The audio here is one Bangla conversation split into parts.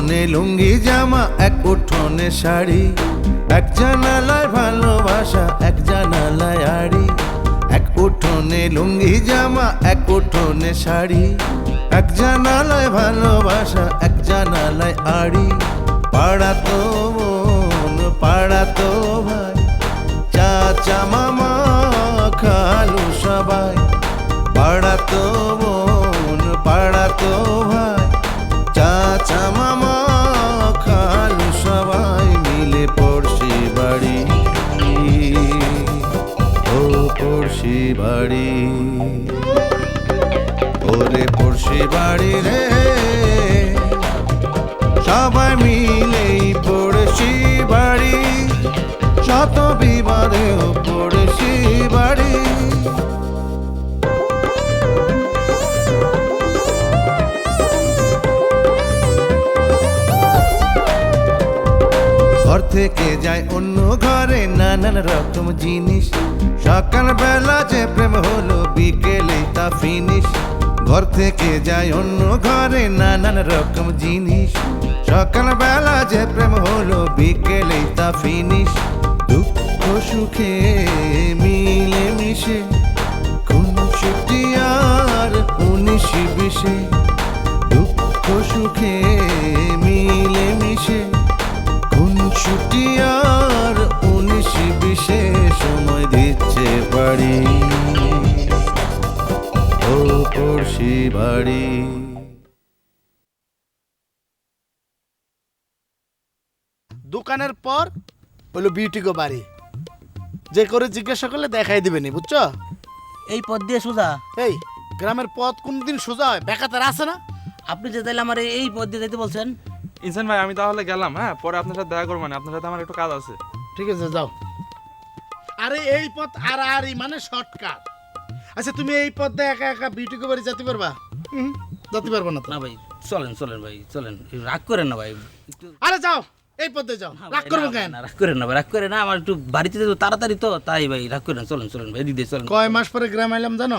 উঠোনে লুঙ্গি জামা, এক উঠোনে শাড়ি, এক জানালায় ভালোবাসা, এক জানালায় আড়ি। এক উঠোনে লুঙ্গি জামা, এক উঠোনে শাড়ি, এক জানালায় ভালোবাসা, এক জানালায় আড়ি। পাড়া তো বোন, পাড়া তো ভাই, চাচা মামা খালু সবাই। পাড়া তো বোন, পাড়া তো ভাই, চাচা মামা খালু সবাই মিলে পড়শি বাড়ি, ও পড়শি বাড়ি, ওরে পড়শি বাড়ি রে, সবাই মিলেই পড়শি বাড়ি, শত বিবাদেও পড়শি বাড়ি। ঘর থেকে যায় অন্য ঘরে নানান রকম জিনিস, সকাল বেলা যে প্রেম হলো বিকেলেই তা ফিনিশ। ঘর থেকে যায় অন্য ঘরে নানান রকম জিনিস, সকাল বেলা যে প্রেম হলো বিকেলেই তা ফিনিশ। দুঃখ সুখে মিলে মিশে, খুনসুটি আর 19-20, দুঃখ সুখে মিলে মিশে, খুনসুটি আর 19-20 সময় দিচ্ছে বাড়ি, ও পড়শি বাড়ি। দোকানের পর হলো বিউটিকো বাড়ি, যে করে জিজ্ঞাসা করলে দেখাই দিবেনি, বুঝছো? এই পথ দিয়ে সোজা? এই গ্রামের পথ কোনদিন সোজা হয়? বেকাতার আছে না? আপনি যে তাইলে আমার এই পথ দিয়ে যাইতে বলছেন। ইনসান ভাই আমি তাহলে গেলাম, হ্যাঁ পরে আপনার সাথে দেখা করবো, না আপনার সাথে আমার একটু কাজ আছে। ঠিক আছে যাও। আরে এই পথ আড়াআড়ি মানে শর্টকাট। আচ্ছা তুমি এই পথ দিয়ে একা একা বিউটিকো বাড়ি যেতে পারবা? যেতে পারবো না তো। না ভাই চলেন চলেন ভাই চলেন, রাগ করেন না ভাই একটু। আরে যাও, এই পথে যাও, রাগ করবো কেন? রাগ করেন না ভাই, রাগ করেন না, আমার একটু বাড়িতে যেতে তাড়াতাড়ি তো, তাই ভাই রাগ করেন। চলেন চলেন ভাই, দিদি চলেন। কয় মাস পরে গ্রাম আইলাম জানো?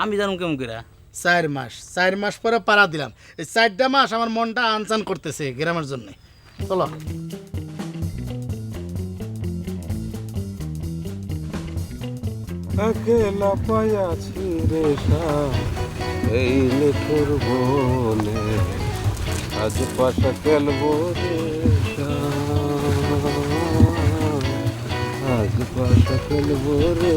আমি জানুম কেমন করে? 4 মাস। 4 মাস পরে পাড়া দিলাম। এই 4টা মাস আমার মনটা আনচান করতেছে গ্রামের জন্য। চলো। একলা পায়াছি রে এই লেখুর বনে, আজ পাশা খেলবো রে, আজ পাশা খেলবো রে।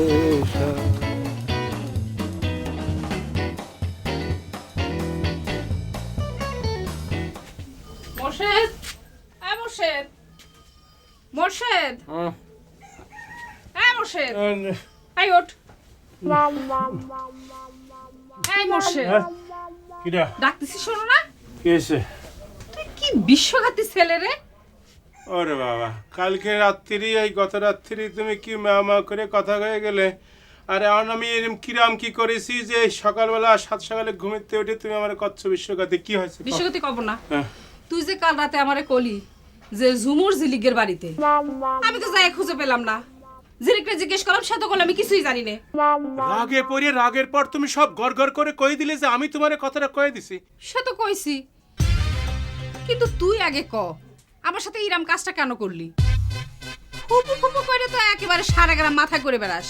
মোর্শেদ, মোর্শেদ, মোর্শেদ, মোর্শেদ, এই ওঠ। এই মোর্শেদ, কিরা ডাকতেছি শোনো না? কি হয়েছে? তুই কি বিশ্বঘাতী ছেলে রে! ওরে বাবা, কালকে রাত্রি এই গত রাত্রি তুমি কি মা করে কথা হয়ে গেলে। আরে আমি এরকম কিরাম কি করেছি যে সকালবেলা 7 সকালে ঘুমিতে উঠে তুমি আমার কচ্ছ বিশ্বঘাতী কি হয়েছে? বিশ্বঘাতী কব না। হ্যাঁ। তুই যে কাল রাতে আমারে কলি যে ঝুমুর ঝিলিকের বাড়িতে, আমি তো যাই খুঁজে পেলাম না। ঝিলিকরে জিজ্ঞেস করলাম, সে তো বলল আমি কিছুই জানি না। রাগে পড়ে রাগের পর তুমি সব গড় করে কই দিলে যে আমি তোমার কথাটা কয়ে দিছি। সে তো কইছি, কিন্তু তুই আগে ক আমার সাথে ইরাম কাজটা কেন করলি? ফুপু ফুপু করে তো একেবারে সারা গ্রাম মাথা করে বেড়াস।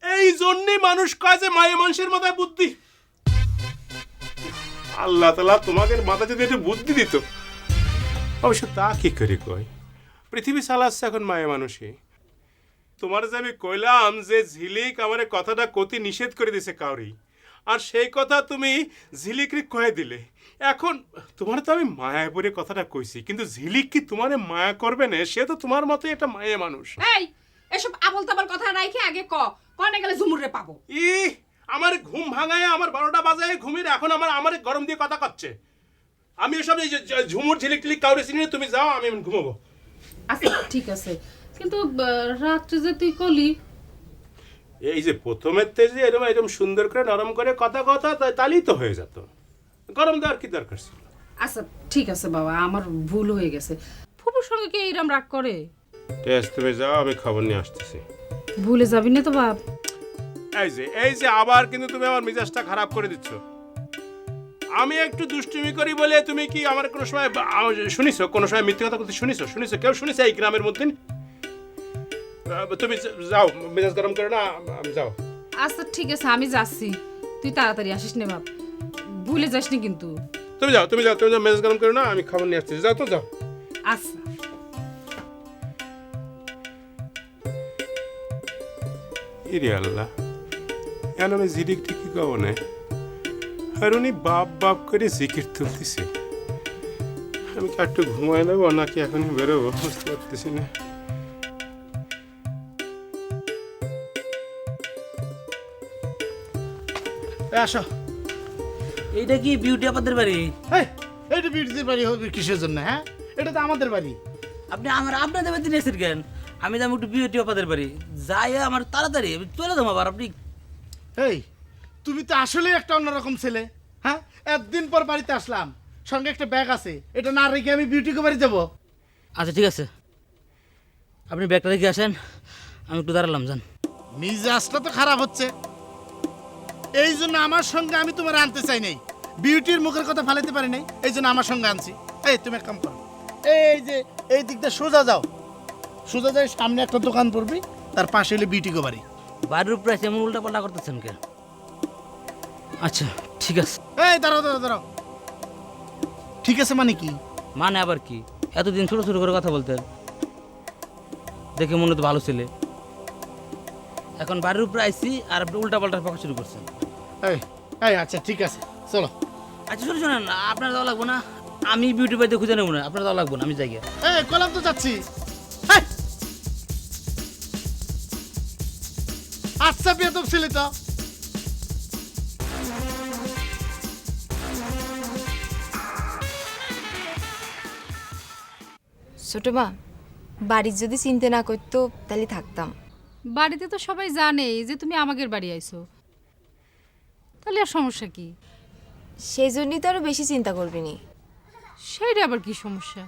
এই জন্যই মানুষ কয় যে মায়ে মানুষের মাথায় বুদ্ধি। আল্লাহ তাআলা তোমাদের মাথা যদি একটু বুদ্ধি দিত, অবশ্য তা কি করে কয়, পৃথিবী চালাচ্ছে এখন মায়ে মানুষে। তোমার যে আমি কইলাম যে ঝিলিক আমার কথাটা কতি নিষেধ করে দিছে কাউরি, আর সেই কথা তুমি ঝিলিকরে কয়ে দিলে। এখন তোমার তো আমি মায়া পরে কথাটা কইছি, কিন্তু ঝিলিক কি তোমারে মায়া করবে না? সে তো তোমার মতোই একটা মায়ে মানুষ। এই এসব আবল তাবল কথা রাইখে আগে কনে গেলে ঝুমুরে পাবো। আমার ঘুম ভাঙায় আমার 12টা বাজায় ঘুমিয়ে এখন আমার গরম দিয়ে কথা করছে। আমি এসব ঝুমুর ঝিলিক টিলিক কাউরে চিনি না, তুমি যাও, আমি ঘুমাবো। আচ্ছা ঠিক আছে, কিন্তু রাত্রে যে তুই কলি এই যে প্রথমের তেজে এরকম সুন্দর করে নরম করে কথা তাহলেই তো হয়ে যেত। গরম দেওয়ার কি দরকার ছিল? আচ্ছা ঠিক আছে বাবা, আমার ভুল হয়ে গেছে। ফুপুর সঙ্গে কে এরম রাগ করে? তুমি যাও, আমি খবর নিয়ে আসতেছি। ভুলে যাবি না তো বাপ? এই যে আবার কিন্তু তুমি আমার মেজাজটা খারাপ করে দিচ্ছ। আমি একটু দুষ্টুমি করি বলে তুমি কি আমার কোনো সময় শুনিছো, কোনো সময় মিথ্যে কথা বলতে শুনিছো? কেউ শুনেছে এই গ্রামের মধ্যে? তুমি যাও, মেজাজ গরম করো না, যাও। আচ্ছা ঠিক আছে, আমি যাচ্ছি, তুই তাড়াতাড়ি আসিস নে বাপ, ভুলে যাসনি কিন্তু। তুমি যাও, মেজাজ গরম করো না, আমি খাবার নিয়ে আসছি, যাও তো, যাও। আচ্ছা। ইরে আল্লাহ, কেন আমি জিরিক ঠিকই কব না, আর উনি বাপ করে জিকির তুলতেছে। আমি কি একটু ঘুমায় নেবো নাকি এখনই বেরোবো বুঝতে পারতেছি না। আসো। এইটা কি বিউটি আপাদের বাড়ি? এইটা বিউটির বাড়ি হবে কিসের জন্য? হ্যাঁ, এটা তো আমাদের বাড়ি। আপনি আপনাদের বাড়িতে নিয়েছেন কেন? আমি যাবো একটু বিউটি আপাদের বাড়ি, যাই আমার তাড়াতাড়ি আমি চলে যাবো আবার। আপনি এই, তুমি তো আসলেই একটা অন্যরকম ছেলে। হ্যাঁ, একদিন পর বাড়িতে আসলাম, সঙ্গে একটা ব্যাগ আছে, এটা না রেখে আমি বিউটিকে বাড়ি যাবো? আচ্ছা ঠিক আছে, আপনি ব্যাগটা রেখে আসেন, আমি একটু দাঁড়ালাম, যান। মিজাজটা তো খারাপ হচ্ছে, এই জন্য আমার সঙ্গে আমি তোমার আনতে চাই নাই, বিউটির মুখের কথা ফালাইতে পারি নাই, এই জন্য আমার সঙ্গে আনছি। এই তুমি এক কাম করো, এই যে এই দিকটা সোজা যাও, সোজা যাই, সামনে একটা দোকান পড়বি, তার পাশে হলে বিউটিকে বাড়ি। বাড়ির উপরে আছে এমন উল্টা পাল্টা করতেছেন কেন? আচ্ছা ঠিক আছে। এই দাঁড়াও, ঠিক আছে মানে কি? মানে আবার কি? এতদিন ছোট ছোট করে কথা বলতেন, দেখে মনে তো ভালো ছেলে, এখন বাড়ির উপরে আইসি আর আপনি উল্টা পাল্টা পাকা শুরু করছেন। এই আচ্ছা ঠিক আছে, চলো। আচ্ছা শোনেন, আপনার দেওয়া লাগবো না, আমি বিউটি বাড়িতে খুঁজে নেবো না, আপনার দেওয়া লাগবো না, আমি যাই গিয়া। এই কলাম তো যাচ্ছি। আচ্ছা বেদব ছেলে তো। ছোট মা, বাড়ির যদি চিনতে না করতো তাহলে থাকতাম। বাড়িতে তো সবাই জানে যে তুমি আমাদের বাড়ি আইছো, তাহলে আর সমস্যা কি? সেই জন্যই তো আরো বেশি চিন্তা করবি নি। সেইটা আবার কি সমস্যা?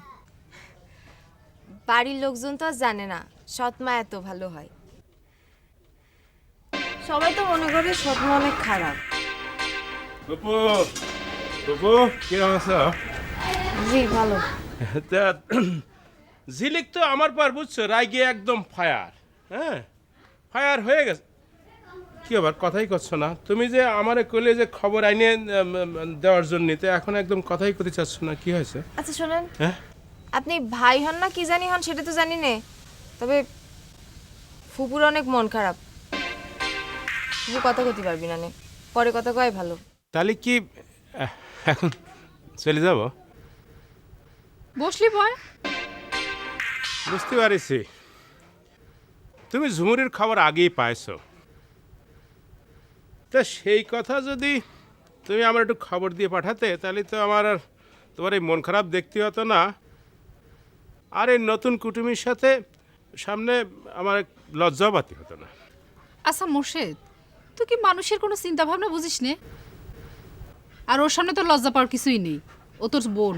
বাড়ির লোকজন তো আর জানে না সৎ মা এত ভালো হয়। সবাই তো মনে করে সৎ মা অনেক খারাপ। কি অবস্থা? জি ভালো। ঝিলিক তো আমার পর বুঝছো, রাগে একদম ফায়ার। হ্যাঁ, ফায়ার হয়ে গেছে। কি আবার কথাই করছো না? তুমি যে আমারে কইলে যে খবর আইনে দেওয়ার জন্য, তো এখন একদম কথাই করতে চাচ্ছ না, কি হয়েছে? আচ্ছা শোনেন, হ্যাঁ, আপনি ভাই হন না কি জানি হন সেটা তো জানি নে, তবে ফুপুর অনেক মন খারাপ। ফুপু কথা কইতে পারবি না নে, পরে কথা কয় ভালো। তাহলে কি এখন চলে যাব? বসলি বয়। বুঝতে পারিছি, তুমি ঝুমুরির খবর আগেই পাইছো, তা সেই কথা যদি তুমি আমার একটু খবর দিয়ে পাঠাতে, তাহলে তো আমার আর তোমার এই মন খারাপ দেখতে হতো না, আর এই নতুন কুটুমির সাথে সামনে আমার লজ্জা পাতি হতো না। আচ্ছা মোর্শেদ, তুই কি মানুষের কোনো চিন্তা ভাবনা বুঝিস নে? আর ওর সামনে তো লজ্জা পাওয়ার কিছুই নেই, ও তোর বোন,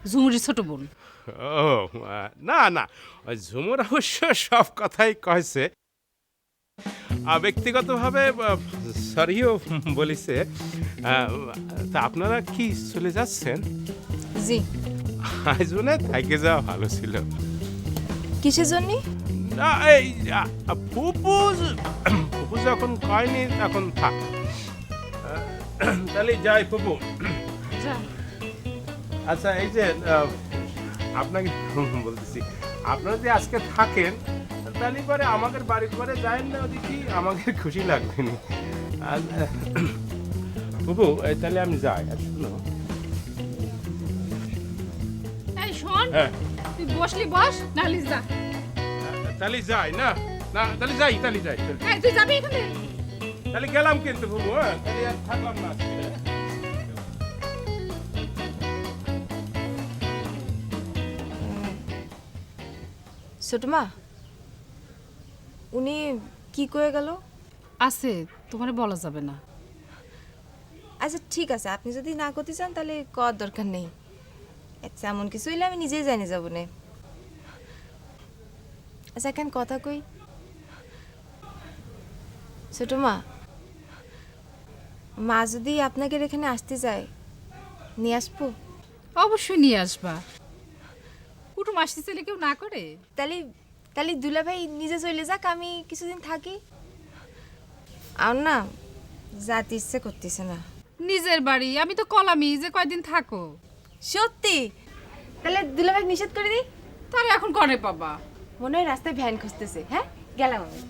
ঝুমুরির ছোট বোন। ও না না, ওই ঝুমুর অবশ্য সব কথাই কয়েছে, ব্যক্তিগতভাবে সরিও বলিছে। তা আপনারা কি চলে যাচ্ছেন? জি। আজ মনে থাকে যাওয়া ভালো ছিল। কিসের জন্য? না, এই ফুপু যখন কয়নি তখন থাক। তাহলে যাই ফুপু। আচ্ছা, এই যে আপনাকে বলতেছি, আপনারা যদি আজকে থাকেন তাহলে পরে আমাদের বাড়ির পরে যাই না, ওদিকে আমাদের খুশি লাগবে না। ফুপু তাহলে আমি যাই। শুনো, এই শোন, হ্যাঁ তুই বসলি বস, নাহলে যা। তাহলে যাই না, না তাহলে যাই, তাহলে যাই, এই তুই যাবি এখানে? তাহলে গেলাম কিন্তু ফুপু। হ্যাঁ, তাহলে আর থাকলাম না আজকে। ছোট মা, উনি কি কয়ে গেল? আছে, তোমারে বলা যাবে না। আচ্ছা ঠিক আছে, আপনি যদি না করতে চান তাহলে কর দরকার নেই। আচ্ছা এমন কিছু হইলে আমি নিজেই জানি যাব না। আচ্ছা এখন কথা কই, ছোট মা, মা যদি আপনাকে এখানে আসতে চায় নিয়ে আসবো? অবশ্যই নিয়ে আসবা। কুটুম আসতে চাইলে কেউ না করে? তাহলে তাহলে দুলা ভাই নিজে চলে যাক, আমি কিছুদিন থাকি। আর না যাতে ইচ্ছে করতেছে না। নিজের বাড়ি, আমি তো কলামি যে কয়দিন থাকো। সত্যি? তাহলে দুলা ভাই নিষেধ করে দিই। তার এখন করে পাবা। মনে হয় রাস্তায় ভ্যান খুঁজতেছে। হ্যাঁ, গেলাম আমি।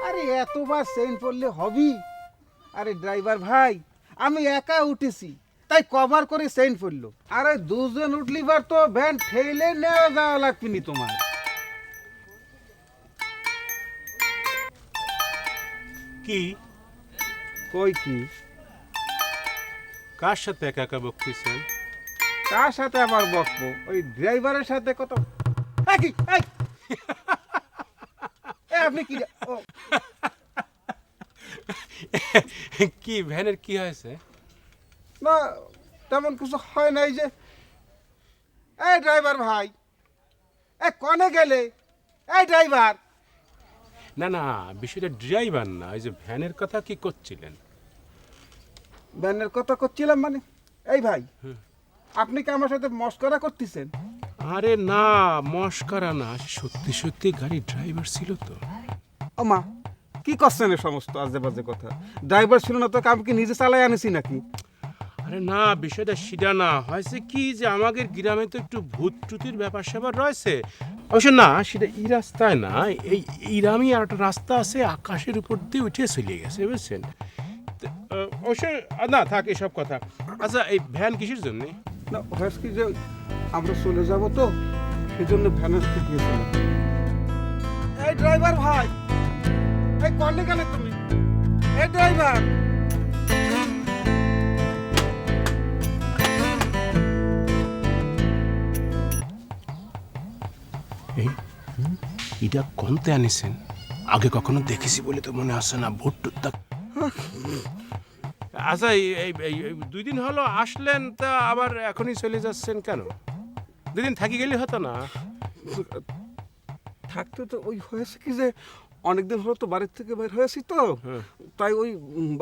আরে এতবার চেইন পড়লে হবি? আরে ড্রাইভার ভাই, আমি একা উঠেছি তাই কভার করে চেইন পড়লো। আরে দুজন উঠলিবার তো ভ্যান ঠেলে নেওয়া যাওয়া লাগবে নি তোমার। কি কই কি? কার সাথে একা একা বকতেছেন? কার সাথে আবার বকবো? ওই ড্রাইভারের সাথে কত। এই কি, এই! এই আপনি কি ও, কি ভ্যানের কি হয়েছে? না তেমন কিছু হয় নাই যে। এই ড্রাইভার ভাই, কনে গেলে? এই ড্রাইভার! না না, বিষয়টা ড্রাইভার না, ওই যে ভ্যানের কথা কি করছিলেন? ভ্যানের কথা করছিলাম মানে? এই ভাই, আপনি কি আমার সাথে মস্করা করতেছেন? আরে না, মস্করা না, সত্যি সত্যি গাড়ির ড্রাইভার ছিল তো। ও মা, কি করছেন এ সমস্ত আজে বাজে কথা? ড্রাইভার ছিল না তো আমি কি নিজে চালাই আনেছি নাকি? আরে না, বিষয়টা সেটা না, হয়েছে কি যে আমাদের গ্রামে তো একটু ভূত টুতির ব্যাপার স্যাপার রয়েছে। অবশ্য না, সেটা এই রাস্তায় না, এই গ্রামে আর একটা রাস্তা আছে, আকাশের উপর দিয়ে উঠে চলে গেছে, বুঝছেন? অবশ্য না থাক এসব কথা। আচ্ছা, এই ভ্যান কিসের জন্যে? না হয়েছে কি যে আমরা চলে যাব তো, সেই জন্য ভ্যানের গিয়েছিলাম। এই ড্রাইভার ভাই, এই কনে গেলে তুমি? এই ড্রাইভার! এটা কোনতে আনিছেন? আগে কখনো দেখেছি বলে তো মনে আসছে না। ভোট টুত। আচ্ছা, এই 2 দিন হলো আসলেন, তা আবার এখনই চলে যাচ্ছেন কেন? 2 দিন থাকি গেলে হতো না? থাকতে তো ওই হয়েছে কি যে অনেকদিন হলো তো বাড়ির থেকে বের হয়েছি তো, তাই ওই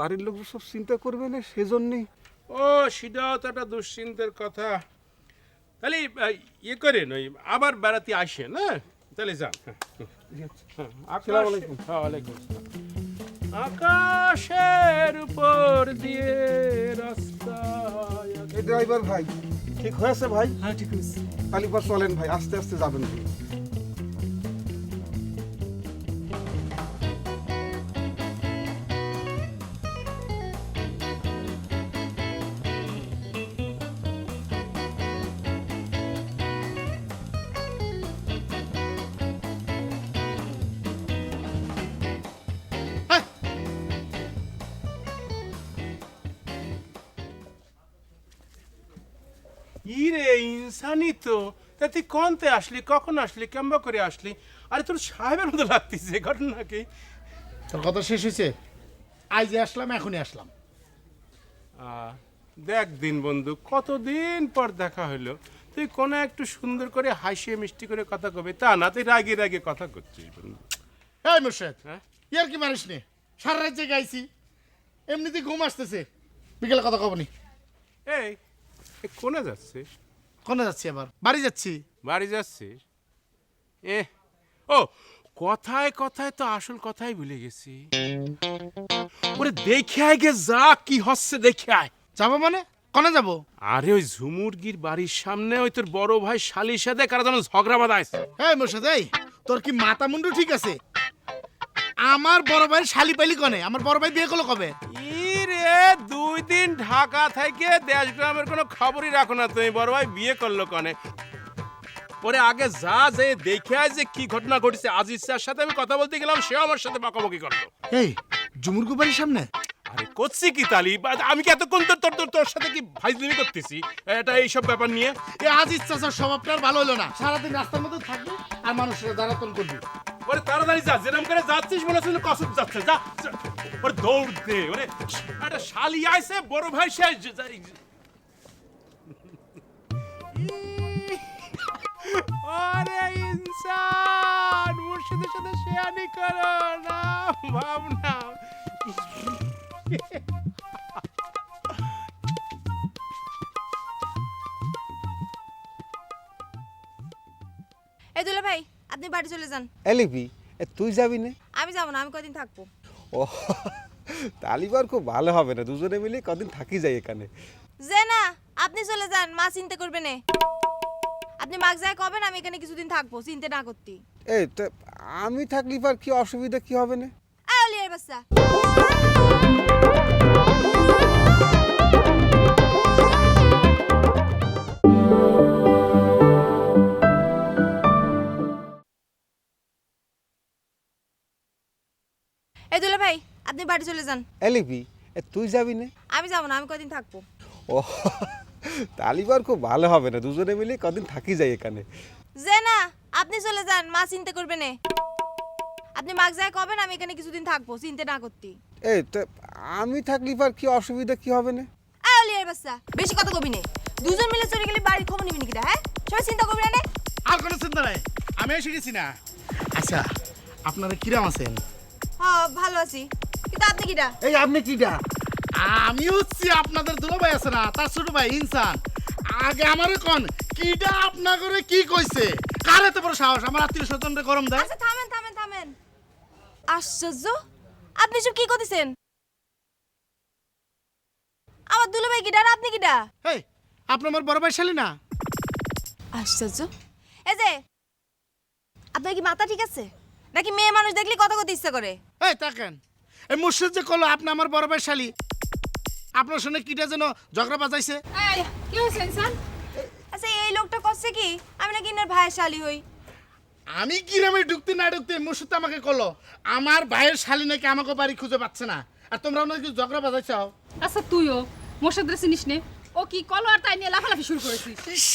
বাড়ির লোক সব চিন্তা করবে না, সেজন্যই। ও, সেটাও তো একটা দুশ্চিন্তার কথা। তাহলে ইয়ে করেন, ওই আবার বেড়াতে আসেন। হ্যাঁ, তাহলে যান। আসসালামু আলাইকুম। ওয়ালাইকুম আসসালাম। আকাশের উপর দিয়ে রাস্তা। এই ড্রাইভার ভাই, ঠিক হয়েছে ভাই? হ্যাঁ ঠিক হয়েছে। তাহলে পর চলেন ভাই, আস্তে আস্তে যাবেন। ইরে ইনসানি তো, তা তুই কোনতে আসলি, কখন আসলি, কেমবা করে আসলি? আরে তোর সাহেবের মতো লাগতেছে। ঘটনা কি? তোর কথা শেষ হয়েছে? আজ আসলাম, এখনই আসলাম। দেখ দিন বন্ধু, কতদিন পর দেখা হলো, তুই কোনো একটু সুন্দর করে হাসিয়ে মিষ্টি করে কথা কবে, তা না তুই রাগে রাগে কথা করছিস বন্ধু। এই মুর্শেদ, হ্যাঁ? ইয়ার কি মারিস নে? সারা রাত জেগে আইছি, এমনিতেই ঘুম আসতেছে, বিকেলে কথা কবনি। এই কোনে যাচ্ছিস? কোনে যাচ্ছি? আবার বাড়ি যাচ্ছি। বাড়ি যাচ্ছিস? ও, কথায় কথায় তো আসল কথাই ভুলে গেছি। ওরে দেখে আয় গে, যা কি হচ্ছে দেখে আয়। যাবো মানে? কোনে যাবো? আরে ওই ঝুমুরগির বাড়ির সামনে ওই তোর বড় ভাই শালির সাথে কারা যেন ঝগড়া বাঁধাইছে। এই মুর্শেদ, এই তোর কি মাথা মুন্ডু ঠিক আছে? আমার বড় ভাই শালি পাইলি কনে? আমার বড় ভাই বিয়ে করলো কবে? ইরে 2 দিন ঢাকা থেকে দেশ গ্রামের কোনো খবরই রাখো না তুমি। বড় ভাই বিয়ে করলো কনে? পরে আগে যা যে দেখে আয় যে কি ঘটনা ঘটেছে। আজিজ স্যার সাথে আমি কথা বলতে গেলাম, সে আমার সাথে বকাবকি করলো। এই জুমুরগু বাড়ির সামনে? আরে করছি কি তালি, আমি কি এতক্ষণ তোর সাথে কি ফাইজলামি করতেছি এটা এইসব ব্যাপার নিয়ে? এই আজিজ চাচার স্বভাবটা আর ভালো হলো না। সারাদিন রাস্তার মধ্যে থাকবি আর মানুষের দাঁড়াতন করবি। ওরে তাড়াতাড়ি যা, যেরকম করে যাচ্ছিস মনে হচ্ছে কসব যাচ্ছে। যা ওরে দৌড় দে। ওরে একটা শালি আইছে, বড় ভাই সে আরে ইনসান মুর্শিদের সাথে শেয়ানি করো না ভাবনা। এই দুলা ভাই আপনি বাড়ি চলে যান। এলিপি তুই যাবি না? আমি যাবো না, আমি কদিন থাকবো। ও তালিবার খুব ভালো হবে না, দুজনে মিলে কদিন থাকি যাই এখানে। যে না আপনি চলে যান, মা চিন্তা করবে না। আপনি মাগ যায় কবেন আমি এখানে কিছুদিন থাকবো, চিন্তা না করতে। এই তো আমি থাকলি পার কি অসুবিধা কি হবে না? আলিয়ার বাচ্চা এই দুলা ভাই আপনি বাড়ি চলে যান। এলিপি তুই যাবি না? আমি যাবো না, আমি কদিন থাকবো। ও তালিবার খুব ভালো হবে না, দুজনে মিলে কদিন থাকি যাই এখানে। যে না আপনি চলে যান, মা চিন্তা করবে না। আপনি মাগ যায় কবেন আমি এখানে কিছুদিন থাকবো, চিন্তা না করতে। এই তো আমি থাকলি পার কি অসুবিধা কি হবে না? আলিয়ার বাচ্চা বেশি কথা কবি না, দুজন মিলে চলে গেলে বাড়ির খবর নিবি নাকি? হ্যাঁ সবাই চিন্তা করবি না। আর কোনো চিন্তা নাই, আমি এসে গেছি না। আচ্ছা আপনারা কিরাম আছেন? হ্যাঁ ভালো আছি, কিন্তু আপনি কিটা? এই আপনি কিটা? আমি হচ্ছি আপনাদের দুলাভাই আছে না, তার ছোট ভাই ইনসান। আগে আমারে কোন কিটা আপনা করে কি কইছে? কার এত বড় সাহস আমার আত্মীয় স্বজনরে গরম দেয়? আচ্ছা থামেন থামেন থামেন, আশ্চর্য আপনি সব কি করতেছেন? আমার দুলাভাই কিটা আর আপনি কিটা? এই আপনি আমার বড় ভাই শালী না? আশ্চর্য, এই যে আপনার কি মাথা ঠিক আছে নাকি মেয়ে মানুষ দেখলে কথা কইতে ইচ্ছা করে? এই তাকেন, এই মুর্শিদ যে কলো আপনি আমার বড় ভাই শালী, আপনার সঙ্গে কিটা যেন ঝগড়া বাজাইছে। এই কি হইছে ইনসান? আচ্ছা এই লোকটা করছে কি আমি নাকি ইনার ভাইয়ের শালি হই? আমি গ্রামে ঢুকতে না ঢুকতে মুর্শিদ আমাকে কলো আমার ভাইয়ের শালী নাকি আমাকে বাড়ি খুঁজে পাচ্ছে না, আর তোমরা নাকি ঝগড়া বাজাইছাও। আচ্ছা তুইও মোর্শেদের চিনিস নে? ও কি কলো আর তাই নিয়ে লাফালাফি শুরু করেছিস? ইস,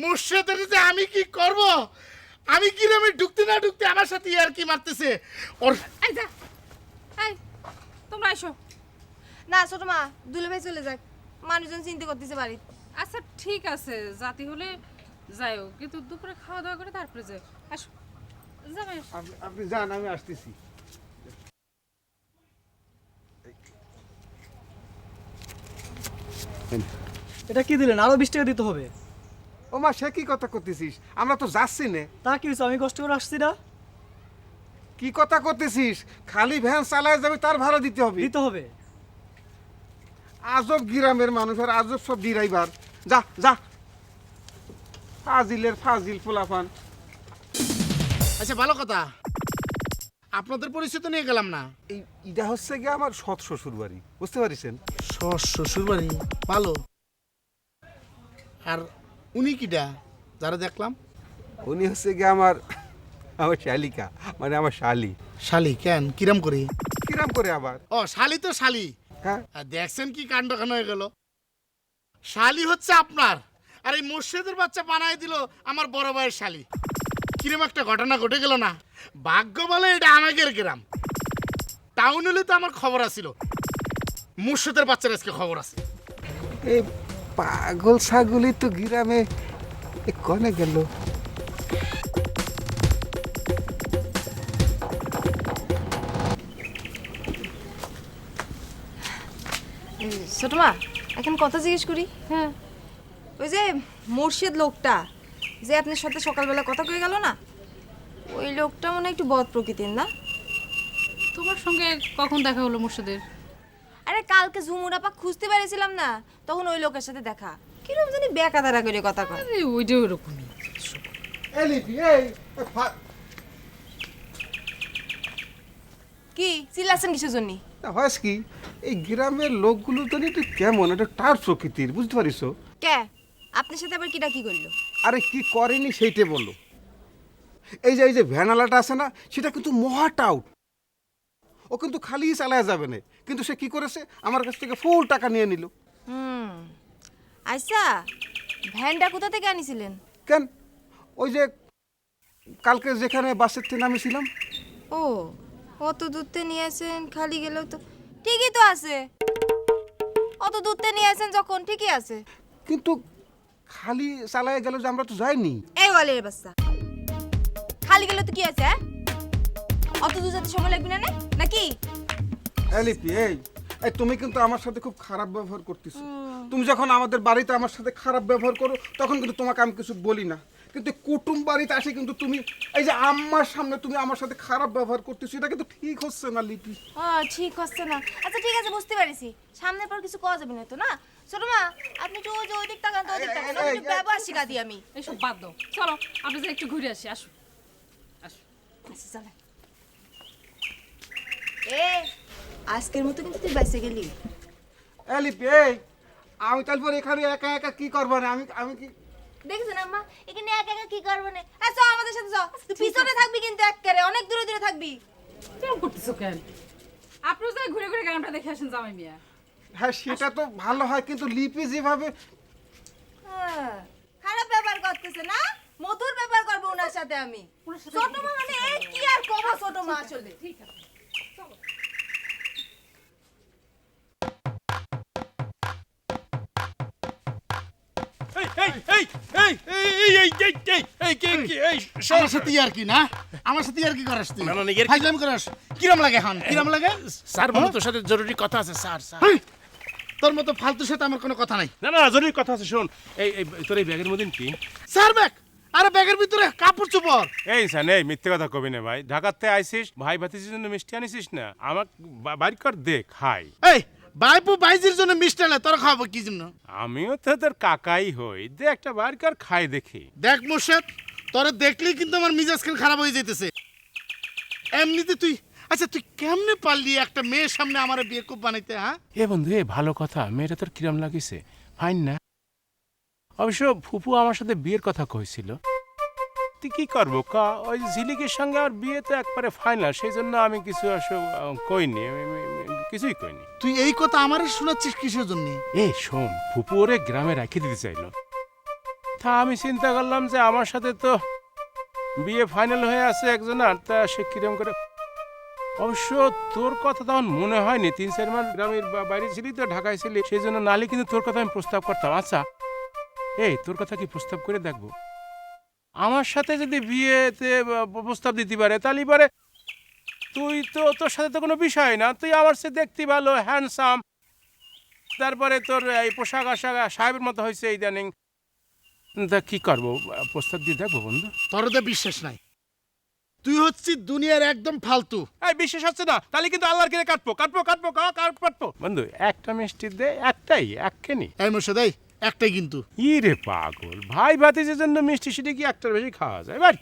মুর্শিদের যে আমি কি করব? আমি গ্রামে ঢুকতে না ঢুকতে আমার সাথে আর কি মারতেছে ওর। এই যা, এই তোমরা এসো। না ছোট মা দুলাভাই চলে যাক, মানুষজন চিন্তা করতেছে বাড়ি। আচ্ছা ঠিক আছে, জাতি হলে যাইও, কিন্তু দুপুরে খাওয়া দাওয়া করে তারপরে যাও। আসো যাবে। আপনি যান, আমি আসতেছি। এটা কি দিলেন? আরো 20 টাকা দিতে হবে। ও মা সে কি কথা করতেছিস? আমরা তো যাচ্ছি না। তা কি হয়েছে? আমি কষ্ট করে আসছি না। কি কথা করতেছিস? খালি ভ্যান চালায় যাবে তার ভাড়া দিতে হবে। দিতে হবে। আজব গ্রামের মানুষ আর আজব সব ড্রাইভার। যা যা, ফাজিলের ফাজিল পোলাপান। আচ্ছা ভালো কথা, আপনাদের পরিচিত নিয়ে গেলাম না। এই এটা হচ্ছে গিয়ে আমার সৎ শ্বশুর বাড়ি, বুঝতে পারিছেন? শ্বশুর বাড়ি ভালো। আর উনি কিটা যারা দেখলাম? উনি হচ্ছে গিয়ে আমার শালিকা, মানে আমার শালি। শালি কেন কিরাম করি? কিরাম করে আবার? ও শালি তো শালি। হ্যাঁ আর দেখছেন কি কাণ্ড খান হয়ে গেল। শালি হচ্ছে আপনার, আর এই মুর্শিদের বাচ্চা বানাই দিল আমার বড় ভাইয়ের শালি। কিরম একটা ঘটনা ঘটে গেল না? ভাগ্য বলে এটা আমাদের গ্রাম, টাউন হলে তো আমার খবর আছিল, মুর্শিদের বাচ্চার আজকে খবর আছে। এই পাগল ছাগলি তো গ্রামে কনে গেল? ছোট মা এখন কথা জিজ্ঞেস করি। হ্যাঁ ওই যে মুর্শিদ লোকটা যে আপনার সাথে সকালবেলা কথা কয়ে গেল না, ওই লোকটা মনে হয় একটু বদ প্রকৃতির না? তোমার সঙ্গে কখন দেখা হলো মুর্শিদের? আরে কালকে ঝুমুর আপা খুঁজতে পেরেছিলাম না, তখন ওই লোকের সাথে দেখা। কিরকম জানি বেকাদারা করে কথা কয়। আরে ওইটা ওরকমই। কি চিল্লাচ্ছেন কিসের জন্য? হয় কি, এই গ্রামের লোকগুলো তো একটু কেমন একটা টার প্রকৃতির, বুঝতে পারিস? কে আপনার সাথে আবার কিটা কি করলো? আরে কি করেনি সেইটা বললো। এই যে ভ্যানালাটা আছে না, সেটা কিন্তু মহা টাউট। ও কিন্তু খালি চালায় যাবে না, কিন্তু সে কি করেছে আমার কাছ থেকে ফুল টাকা নিয়ে নিল। আচ্ছা ভ্যানটা কোথা থেকে আনিছিলেন? কেন, ওই যে কালকে যেখানে বাসের থেকে নামিয়েছিলাম। ও অত দূরতে নিয়ে আসেন, খালি গেলেও তো ঠিকই তো আছে। অত দূরতে নিয়ে আসেন যখন ঠিকই আছে, কিন্তু খালি চালায় গেল যে আমরা তো যাইনি। এই ওয়ালের বাচ্চা, খালি গেলে তো কি আছে? অত দূর যেতে সময় লাগবে না নাকি? লিপি এই এই তুমি কিন্তু আমার সাথে খুব খারাপ ব্যবহার করতেছো। তুমি যখন আমাদের বাড়িতে আমার সাথে খারাপ ব্যবহার করো তখন কিন্তু তোমাকে আমি কিছু বলি না, কিন্তু কুটুম বাড়িতে আসে কিন্তু তুমি এই যে আম্মার সামনে তুমি আমার সাথে খারাপ ব্যবহার করতেছো, এটা কিন্তু ঠিক হচ্ছে না লিপি। ঠিক হচ্ছে না। আচ্ছা ঠিক আছে, বুঝতে পারিছি। সামনের পর কিছু কওয়া যাবে না তো, না? ছোট মা, আপনি একটু ওই যে ওই দিক তাকান তো, ওই দিক তাকান, একটু ব্যবহার শিখা দিই আমি। এইসব বাদ দাও, চলো আপনি যে একটু ঘুরে আসি। আসো আচ্ছা চলে। আজকের মতো কিন্তু তুই বাইসে গেলি। লিপি এই আমি তারপর এখানে একা একা কি করবো না? আমি কি দেখেছেন আম্মা, এখানে একা একা কি করবো না? আচ্ছা আমাদের সাথে যাও, তুই পিছনে থাকবি কিন্তু একেবারে অনেক দূরে দূরে থাকবি। কেমন করতেছো কেন? আপনিও যাই ঘুরে ঘুরে গ্রামটা দেখে আসেন জামাই মিয়া। হ্যাঁ সেটা তো ভালো হয়, কিন্তু লিপি যেভাবে খারাপ ব্যবহার করতেছে না, মধুর ব্যবহার করবো ওনার সাথে আমি। ছোট মা মানে এই কি আর কব, ছোট মা আসলে ঠিক আছে আমার সাথে আর কি না, আমার সাথে আর কি করাস তুই? ফাইজলামি করাস? কিরম লাগে এখন? কিরম লাগে? স্যার বলো, তোর সাথে জরুরি কথা আছে স্যার। হেই, তোর মতো ফালতুর সাথে আমার কোনো কথা নাই। না না, জরুরি কথা আছে, শোন। এই তোর এই ব্যাগের মধ্যে কি? Sir bag? আরে ব্যাগের ভিতরে কাপড় চোপড়। এই স্যার এই মিথ্যে কথা কবি না ভাই। ঢাকাতে আইসিস, ভাই ভাতিজির জন্য মিষ্টি আনিসিস না? আমার বাড়ি কর দে খাই। এই বাইপু বাইজির জন্য মিষ্টি আনলে তোর খাবো কি জন্য? আমিও তো তোর কাকাই হই, দে একটা বাড়ি কর খাই দেখি। দেখ মোর্শেদ, তোরে দেখলেই কিন্তু আমার মিজাজ খান খারাপ হয়ে যেতেছে। এমনিতে তুই, আচ্ছা তুই কেমনে পারলি একটা মেয়ের সামনে আমার বিয়ে কুপ বানাইতে? হ্যাঁ এ বন্ধু, এ ভালো কথা। মেয়েটা তোর কিরম লাগিছে? ফাইন না? অবশ্য ফুপু আমার সাথে বিয়ের কথা কইছিল। তুই কি করবো কা? ওই ঝিলিকের সঙ্গে আর বিয়ে তো একবারে ফাইনাল, সেই জন্য আমি কিছু কইনি, কিছুই কইনি। তুই এই কথা আমারই শোনাচ্ছিস কিসের জন্য? এ শোন, ফুপু ওরে গ্রামে রেখে দিতে চাইলো। তা আমি চিন্তা করলাম যে আমার সাথে তো বিয়ে ফাইনাল হয়ে আছে একজনের, তা সে কিরম করে। অবশ্য তোর কথা তখন মনে হয়নি, 3-4 মাস গ্রামের বাইরে ছিলি তো, ঢাকায় ছিলি, সেই জন্য নালে কিন্তু তোর কথা আমি প্রস্তাব করতাম। আচ্ছা এই তোর কথা কি প্রস্তাব করে দেখবো? আমার সাথে যদি বিয়েতে প্রস্তাব দিতে পারে তাহলে পারে। তুই তো, তোর সাথে তো কোনো বিষয় না, তুই আমার সাথে দেখতে ভালো, হ্যান্ডসাম, তারপরে তোর এই পোশাক আশাক সাহেবের মতো হয়েছে ইদানিং। তা কি করবো, প্রস্তাব দিয়ে দেখবো বন্ধু। তোর তো বিশ্বাস নাই, তুই হচ্ছিস দুনিয়ার একদম ফালতু। এই বিশ্বাস হচ্ছে না, তাহলে কিন্তু আল্লাহর কিনে কাটবো বন্ধু। একটা মিষ্টি দে, একটাই, একখানি। এই মোর্শেদ এই একটাই কিন্তু। ই রে পাগল, ভাই ভাতিজের জন্য মিষ্টি সেটা কি একটার বেশি খাওয়া যায়? বাড়ি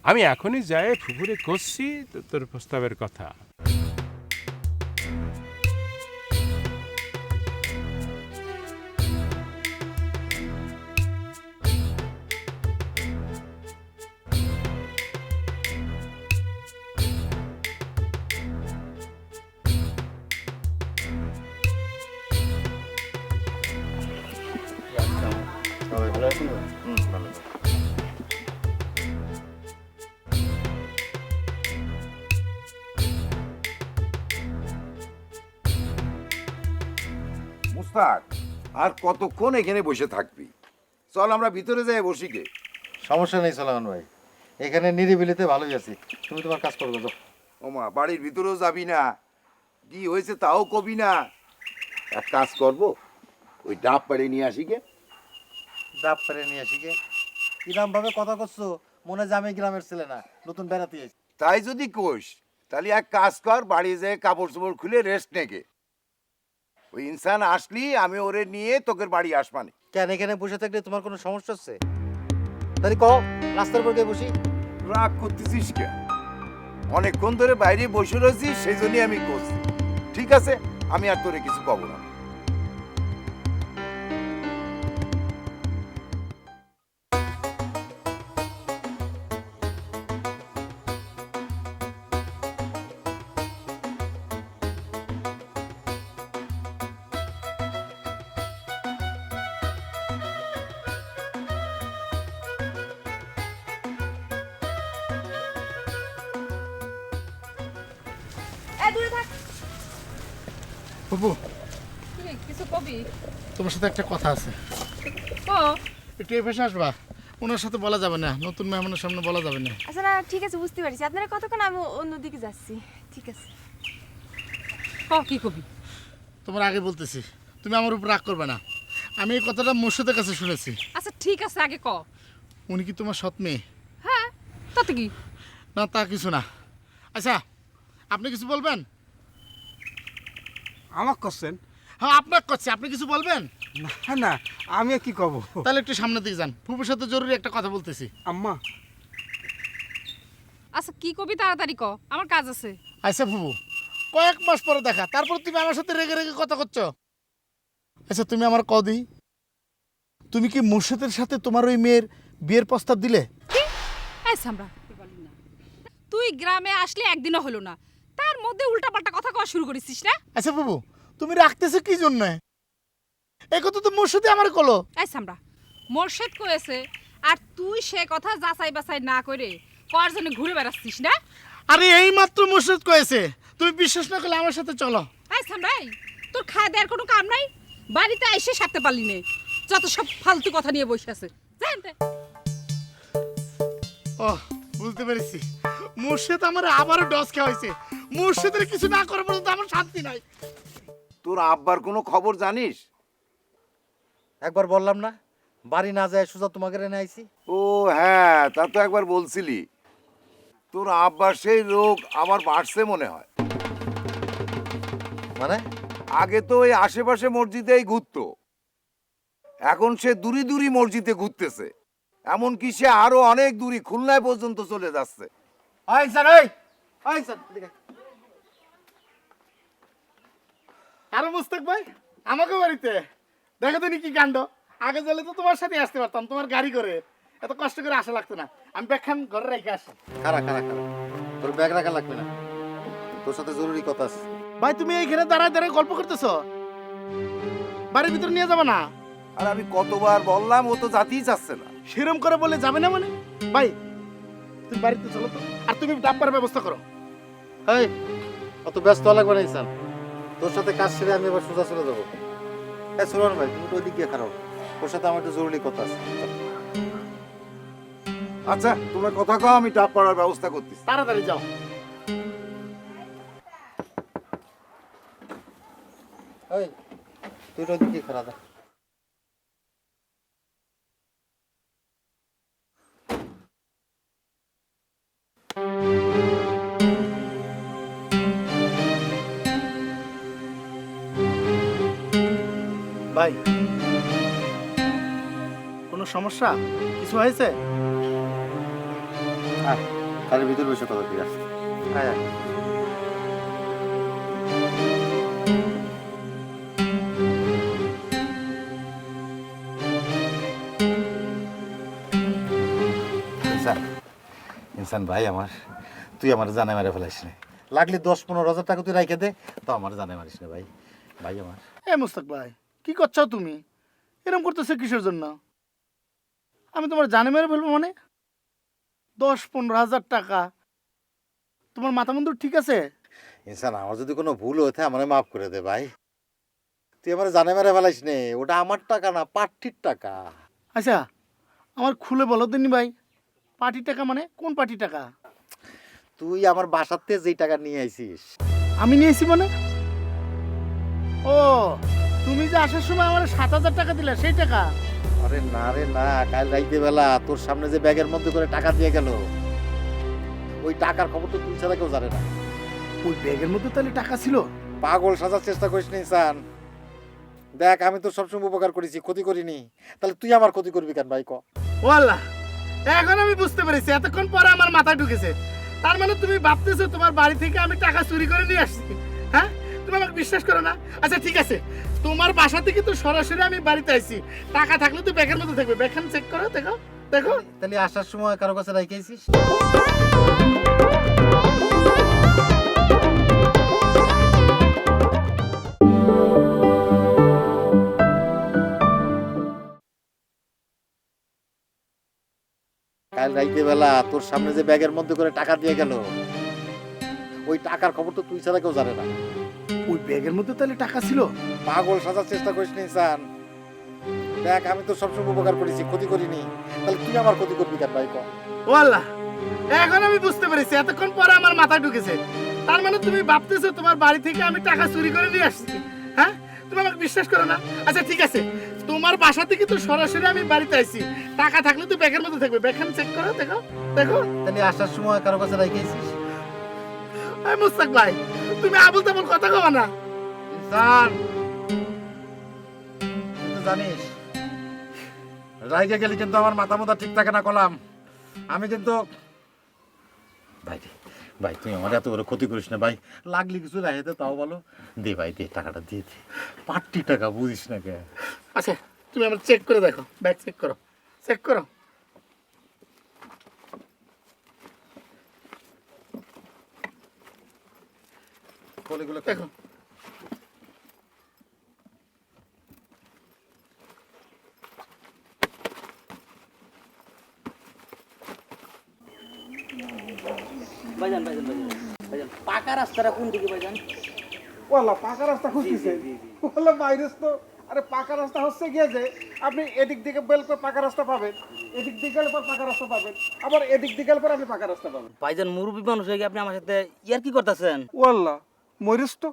আমি এখনই যাই ফুপুরে করছি তোর প্রস্তাবের কথা। মুস্তাক, আর কতক্ষণ এখানে বসে থাকবি? চল আমরা ভিতরে যাই বসি গে। সমস্যা নেই সালমান ভাই, এখানে নিরিবিলিতে ভালোই আছি। তুমি তোমার কাজ করবে তো। ওমা, বাড়ির ভিতরেও যাবি না? কি হয়েছে তাও কবি না? এক কাজ করব, ওই ডাব পাড়ে নিয়ে আসি গে। ডাব পেরে নিয়ে আসি গে? কিরাম ভাবে কথা করছো, মনে হয় আমি গ্রামের ছেলে না, নতুন বেড়াতে এসেছি। তাই যদি কোষ, তাহলে এক কাজ কর, বাড়ি যেয়ে কাপড় চোপড় খুলে রেস্ট নেগে। ওই ইনসান আসলি আমি ওরে নিয়ে তোকে বাড়ি আসবানি। কেন এখানে বসে থাকলে তোমার কোনো সমস্যা হচ্ছে? তাহলে কও, রাস্তার উপর গিয়ে বসি। রাগ করতেছিস কে? অনেকক্ষণ ধরে বাইরে বসে রয়েছি, সেই জন্যই আমি করছি। ঠিক আছে, আমি আর তোরে কিছু কব না। দূরে থাক। ফুপু কিছু কবি তোমার সাথে একটা কথা আছে। ও একটু এই পাশে আসবা, ওনার সাথে বলা যাবে না, নতুন মেহমানের সামনে বলা যাবে না। আচ্ছা না ঠিক আছে বুঝতে পারছি আপনারা কতক্ষণ আমি অন্যদিকে যাচ্ছি ঠিক আছে ক কি কবি? তোমার আগে বলতেছি, তুমি আমার উপর রাগ করবে না। আমি এই কথাটা মোর্শেদের কাছে শুনেছি। আচ্ছা ঠিক আছে আগে ক। উনি কি তোমার সৎ মেয়ে? হ্যাঁ তাতে কি? না তা কিছু না। আচ্ছা আপনি কিছু বলবেন? আমার করছেন? হ্যাঁ আপনার করছে, আপনি কিছু বলবেন? না না, আমি কি কব? তাহলে একটু সামনের দিকে যান, ফুপুর সাথে জরুরি একটা কথা বলতেছি। আম্মা আচ্ছা কি কবি তাড়াতাড়ি ক, আমার কাজ আছে। আচ্ছা ফুপু, কয়েক মাস পরে দেখা, তারপর তুমি আমার সাথে রেগে রেগে কথা করছো। আচ্ছা তুমি আমার কদি, তুমি কি মুর্শেদের সাথে তোমার ওই মেয়ের বিয়ের প্রস্তাব দিলে? কি এই সামরা, তুই গ্রামে আসলে একদিনও হলো না, তার মধ্যে উল্টাপাল্টা কথা কওয়া শুরু করেছিস না? আচ্ছা ফুপু, তুমি রাখতেছো কি জন্য? এই কথা তো মুর্শেদে আমার কলো। এই সামরা, মোর্শেদ কয়েছে আর তুই সে কথা যাচাই বাছাই না করে কর জন্য ঘুরে বেড়াচ্ছিস না? আরে এই মাত্র মুর্শেদ কয়েছে, তুমি বিশ্বাস না করলে আমার সাথে চলো। এই সামরা, তোর খায় দেওয়ার কোনো কাম নাই? বাড়িতে এসে সারতে পারলি নে, যত সব ফালতু কথা নিয়ে বসে আছে। জানতে ও বুঝতে পেরেছি, মুর্শেদ আমার আবারও ডস খাওয়া হয়েছে। মুর্শেদের কিছু না করার পর্যন্ত আমার শান্তি নাই। তোর আব্বার কোনো খবর জানিস? একবার বললাম না বাড়ি না যায় সোজা তোমাকে এনে আইছি। ও হ্যাঁ, তা তো একবার বলছিলি। তোর আব্বার সেই রোগ আবার বাড়ছে মনে হয়। মানে আগে তো ওই আশেপাশে মসজিদেই ঘুরতো, এখন সে দূরি দূরি মসজিদে ঘুরতেছে। এমনকি সে আরো অনেক দূরি খুলনায় পর্যন্ত চলে যাচ্ছে। আরে মুস্তাক ভাই, আমাকে বাড়িতে দেখো তো কি কাণ্ড। আগে গেলে তো তোমার সাথে আসতে পারতাম, তোমার গাড়ি করে, এত কষ্ট করে আসা লাগতো না। আমি ব্যাখ্যান ঘরে রেখে আসি। খারা খারা খারা, তোর ব্যাগ রাখা লাগবে না, তোর সাথে জরুরি কথা আছে। ভাই তুমি এইখানে দাঁড়ায় দাঁড়ায় গল্প করতেছো, বাড়ির ভিতরে নিয়ে যাবে না? আর আমি কতবার বললাম, ও তো জাতিই চাচ্ছে না। সেরম করে বলে যাবে না মানে? ভাই তুমি বাড়িতে চলো তো, আর তুমি ডাব্বার ব্যবস্থা করো। এই অত ব্যস্ত হওয়া লাগবে না ইসান, তোর সাথে কাজ সেরে আমি এবার সোজা চলে যাবো। হ্যাঁ সুরন ভাই, তুমি তো ওই দিক গিয়ে খারাপ, ওর সাথে আমার একটু জরুরি কথা আছে। আচ্ছা তোমরা কথা কও, আমি ডাব পাড়ার ব্যবস্থা করতেছি। তাড়াতাড়ি যাও। এই তুই তো ওই দিক গিয়ে খারাপ। ভাই কোনো সমস্যা কিছু হয়েছে? হ্যাঁ তাহলে ভিতরে বসে কথা ঠিক আছে। হ্যাঁ ইনসান ভাই আমার, তুই আমার জানে মারে ফেলাইস না। লাগলে 10-15 হাজার টাকা তুই রাখে দে, তো আমার জানে মারিস না ভাই। ভাই আমার এ মুস্তাক ভাই, কি করছো তুমি? এরকম করতেছো কিসের জন্য? আমি তোমার জানে মেরে ফেলবো মানে? 10-15 হাজার টাকা, তোমার মাথা মন্দির ঠিক আছে? ইনসান আমার যদি কোনো ভুল হতে আমার মাফ করে দে ভাই, তুই আমার জানে মেরে ফেলাইস নে, ওটা আমার টাকা না, পার্টির টাকা। আচ্ছা আমার খুলে বলো দিনি ভাই, পার্টি টাকা মানে কোন পার্টি টাকা? তুই আমার বাসাতে যেই টাকা নিয়ে আইছিস। আমি নিয়েছি মানে? ও তুমি যে আসার সময় আমার 7,000 টাকা দিলে সেই টাকা? আরে না রে না, কাল রাইতে বেলা তোর সামনে যে ব্যাগের মধ্যে করে টাকা দিয়ে গেল, ওই টাকার খবর তো তুই ছাড়া কেউ জানে না। ওই ব্যাগের মধ্যে তাহলে টাকা ছিল? পাগল সাজার চেষ্টা করিস নি ইনসান। দেখ আমি তো সবসময় উপকার করেছি, ক্ষতি করিনি, তাহলে তুই আমার ক্ষতি করবি কেন ভাই ক? ও আল্লাহ, এখন আমি বুঝতে পেরেছি, এতক্ষণ পরে আমার মাথায় ঢুকেছে। তার মানে তুমি ভাবতেছো তোমার বাড়ি থেকে আমি টাকা চুরি করে নিয়ে আসছি? হ্যাঁ তুমি আমাকে বিশ্বাস করো না? আচ্ছা ঠিক আছে, তোমার বাসা থেকে তো সরাসরি আমি বাড়িতে আইছি, টাকা থাকলে তো ব্যাগের মধ্যে থাকবে। ব্যাগখান চেক করো, দেখো দেখো। তাহলে আসার সময় কারো কাছে রাখে আইছিস? কাল রাইতে বেলা তোর সামনে যে ব্যাগের মধ্যে করে টাকা দিয়ে গেল, ওই টাকার খবর তো তুই ছাড়া কেউ জানে না। ওই ব্যাগের মধ্যে তাহলে টাকা ছিল? পাগল সাজার চেষ্টা করিস নি ইসান। দেখ আমি তো সবসময় উপকার করেছি, ক্ষতি করিনি, তাহলে তুই আমার ক্ষতি করবি কেন ভাই? কর। ও আল্লাহ, এখন আমি বুঝতে পেরেছি, এতক্ষণ পরে আমার মাথায় ঢুকেছে। তার মানে তুমি ভাবতেছো তোমার বাড়ি থেকে আমি টাকা চুরি করে নিয়ে আসছি? হ্যাঁ, তুমি আমাকে বিশ্বাস করো না? আচ্ছা ঠিক আছে, তোমার বাসা থেকে তো সরাসরি আমি বাড়িতে আইছি, টাকা থাকলে তো ব্যাগের মধ্যে থাকবে। ব্যাগখান চেক করো, দেখো দেখো। তাহলে আসার সময় কারো কাছে রাখিয়েছিস? এই মুস্তাক ভাই, তুমি আবল তাবল কথা কবা না। ইনসান, তুই তো জানিস রাইগে গেলে কিন্তু আমার মাথা মোথা ঠিক থাকে না কলাম। আমি কিন্তু ভাই ভাই তুই আমার এত বড় ক্ষতি করিস না ভাই, লাগলি কিছু রাখে তো তাও বলো। দে ভাই দে, টাকাটা দিয়ে দে, পাট্টি টাকা বুঝিস না কে। আচ্ছা তুমি আমার চেক করে দেখো, ব্যাগ চেক করো, চেক করো। বলেগুলো দেখো ভাইজান ভাইজান ভাইজান ভাইজান পাকা রাস্তাটা কোন দিকে ভাইজান? ওয়াল্লাহ পাকা রাস্তা খুঁজতেছে। ওয়াল্লাহ বাইরেস তো, আরে পাকা রাস্তা হচ্ছে গিয়ে যে আপনি এদিক দিকে বেল করে পাকা রাস্তা পাবেন, এদিক দিকে গেলে পর পাকা রাস্তা পাবেন, আবার এদিক দিকে গেলে পর আপনি পাকা রাস্তা পাবেন। ভাইজান মুরব্বী মানুষ হয়ে গিয়ে আপনি আমার সাথে ইয়ার কি করতেছেন? ওয়াল্লাহ মরিস তো।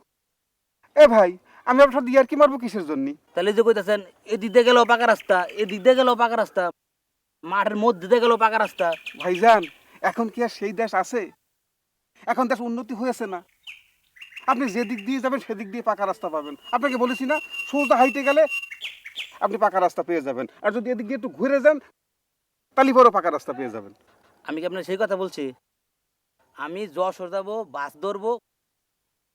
এ ভাই, আমি আপনার সাথে ইয়ার কি মারবো কিসের জন্য? তাহলে যে কইতাছেন এদিক দিয়ে গেলেও পাকা রাস্তা, এদিক দিয়ে গেলেও পাকা রাস্তা, মাঠের মধ্যে দিয়ে গেলেও পাকা রাস্তা। ভাইজান এখন কি আর সেই দেশ আছে? এখন দেশ উন্নতি হয়েছে না? আপনি যেদিক দিয়ে যাবেন সেদিক দিয়ে পাকা রাস্তা পাবেন। আপনাকে বলেছি না, সোজা হাইটে গেলে আপনি পাকা রাস্তা পেয়ে যাবেন, আর যদি এদিক দিয়ে একটু ঘুরে যান তাহলে বড় পাকা রাস্তা পেয়ে যাবেন। আমি কি আপনার সেই কথা বলছি? আমি যশোর যাবো, বাস ধরবো,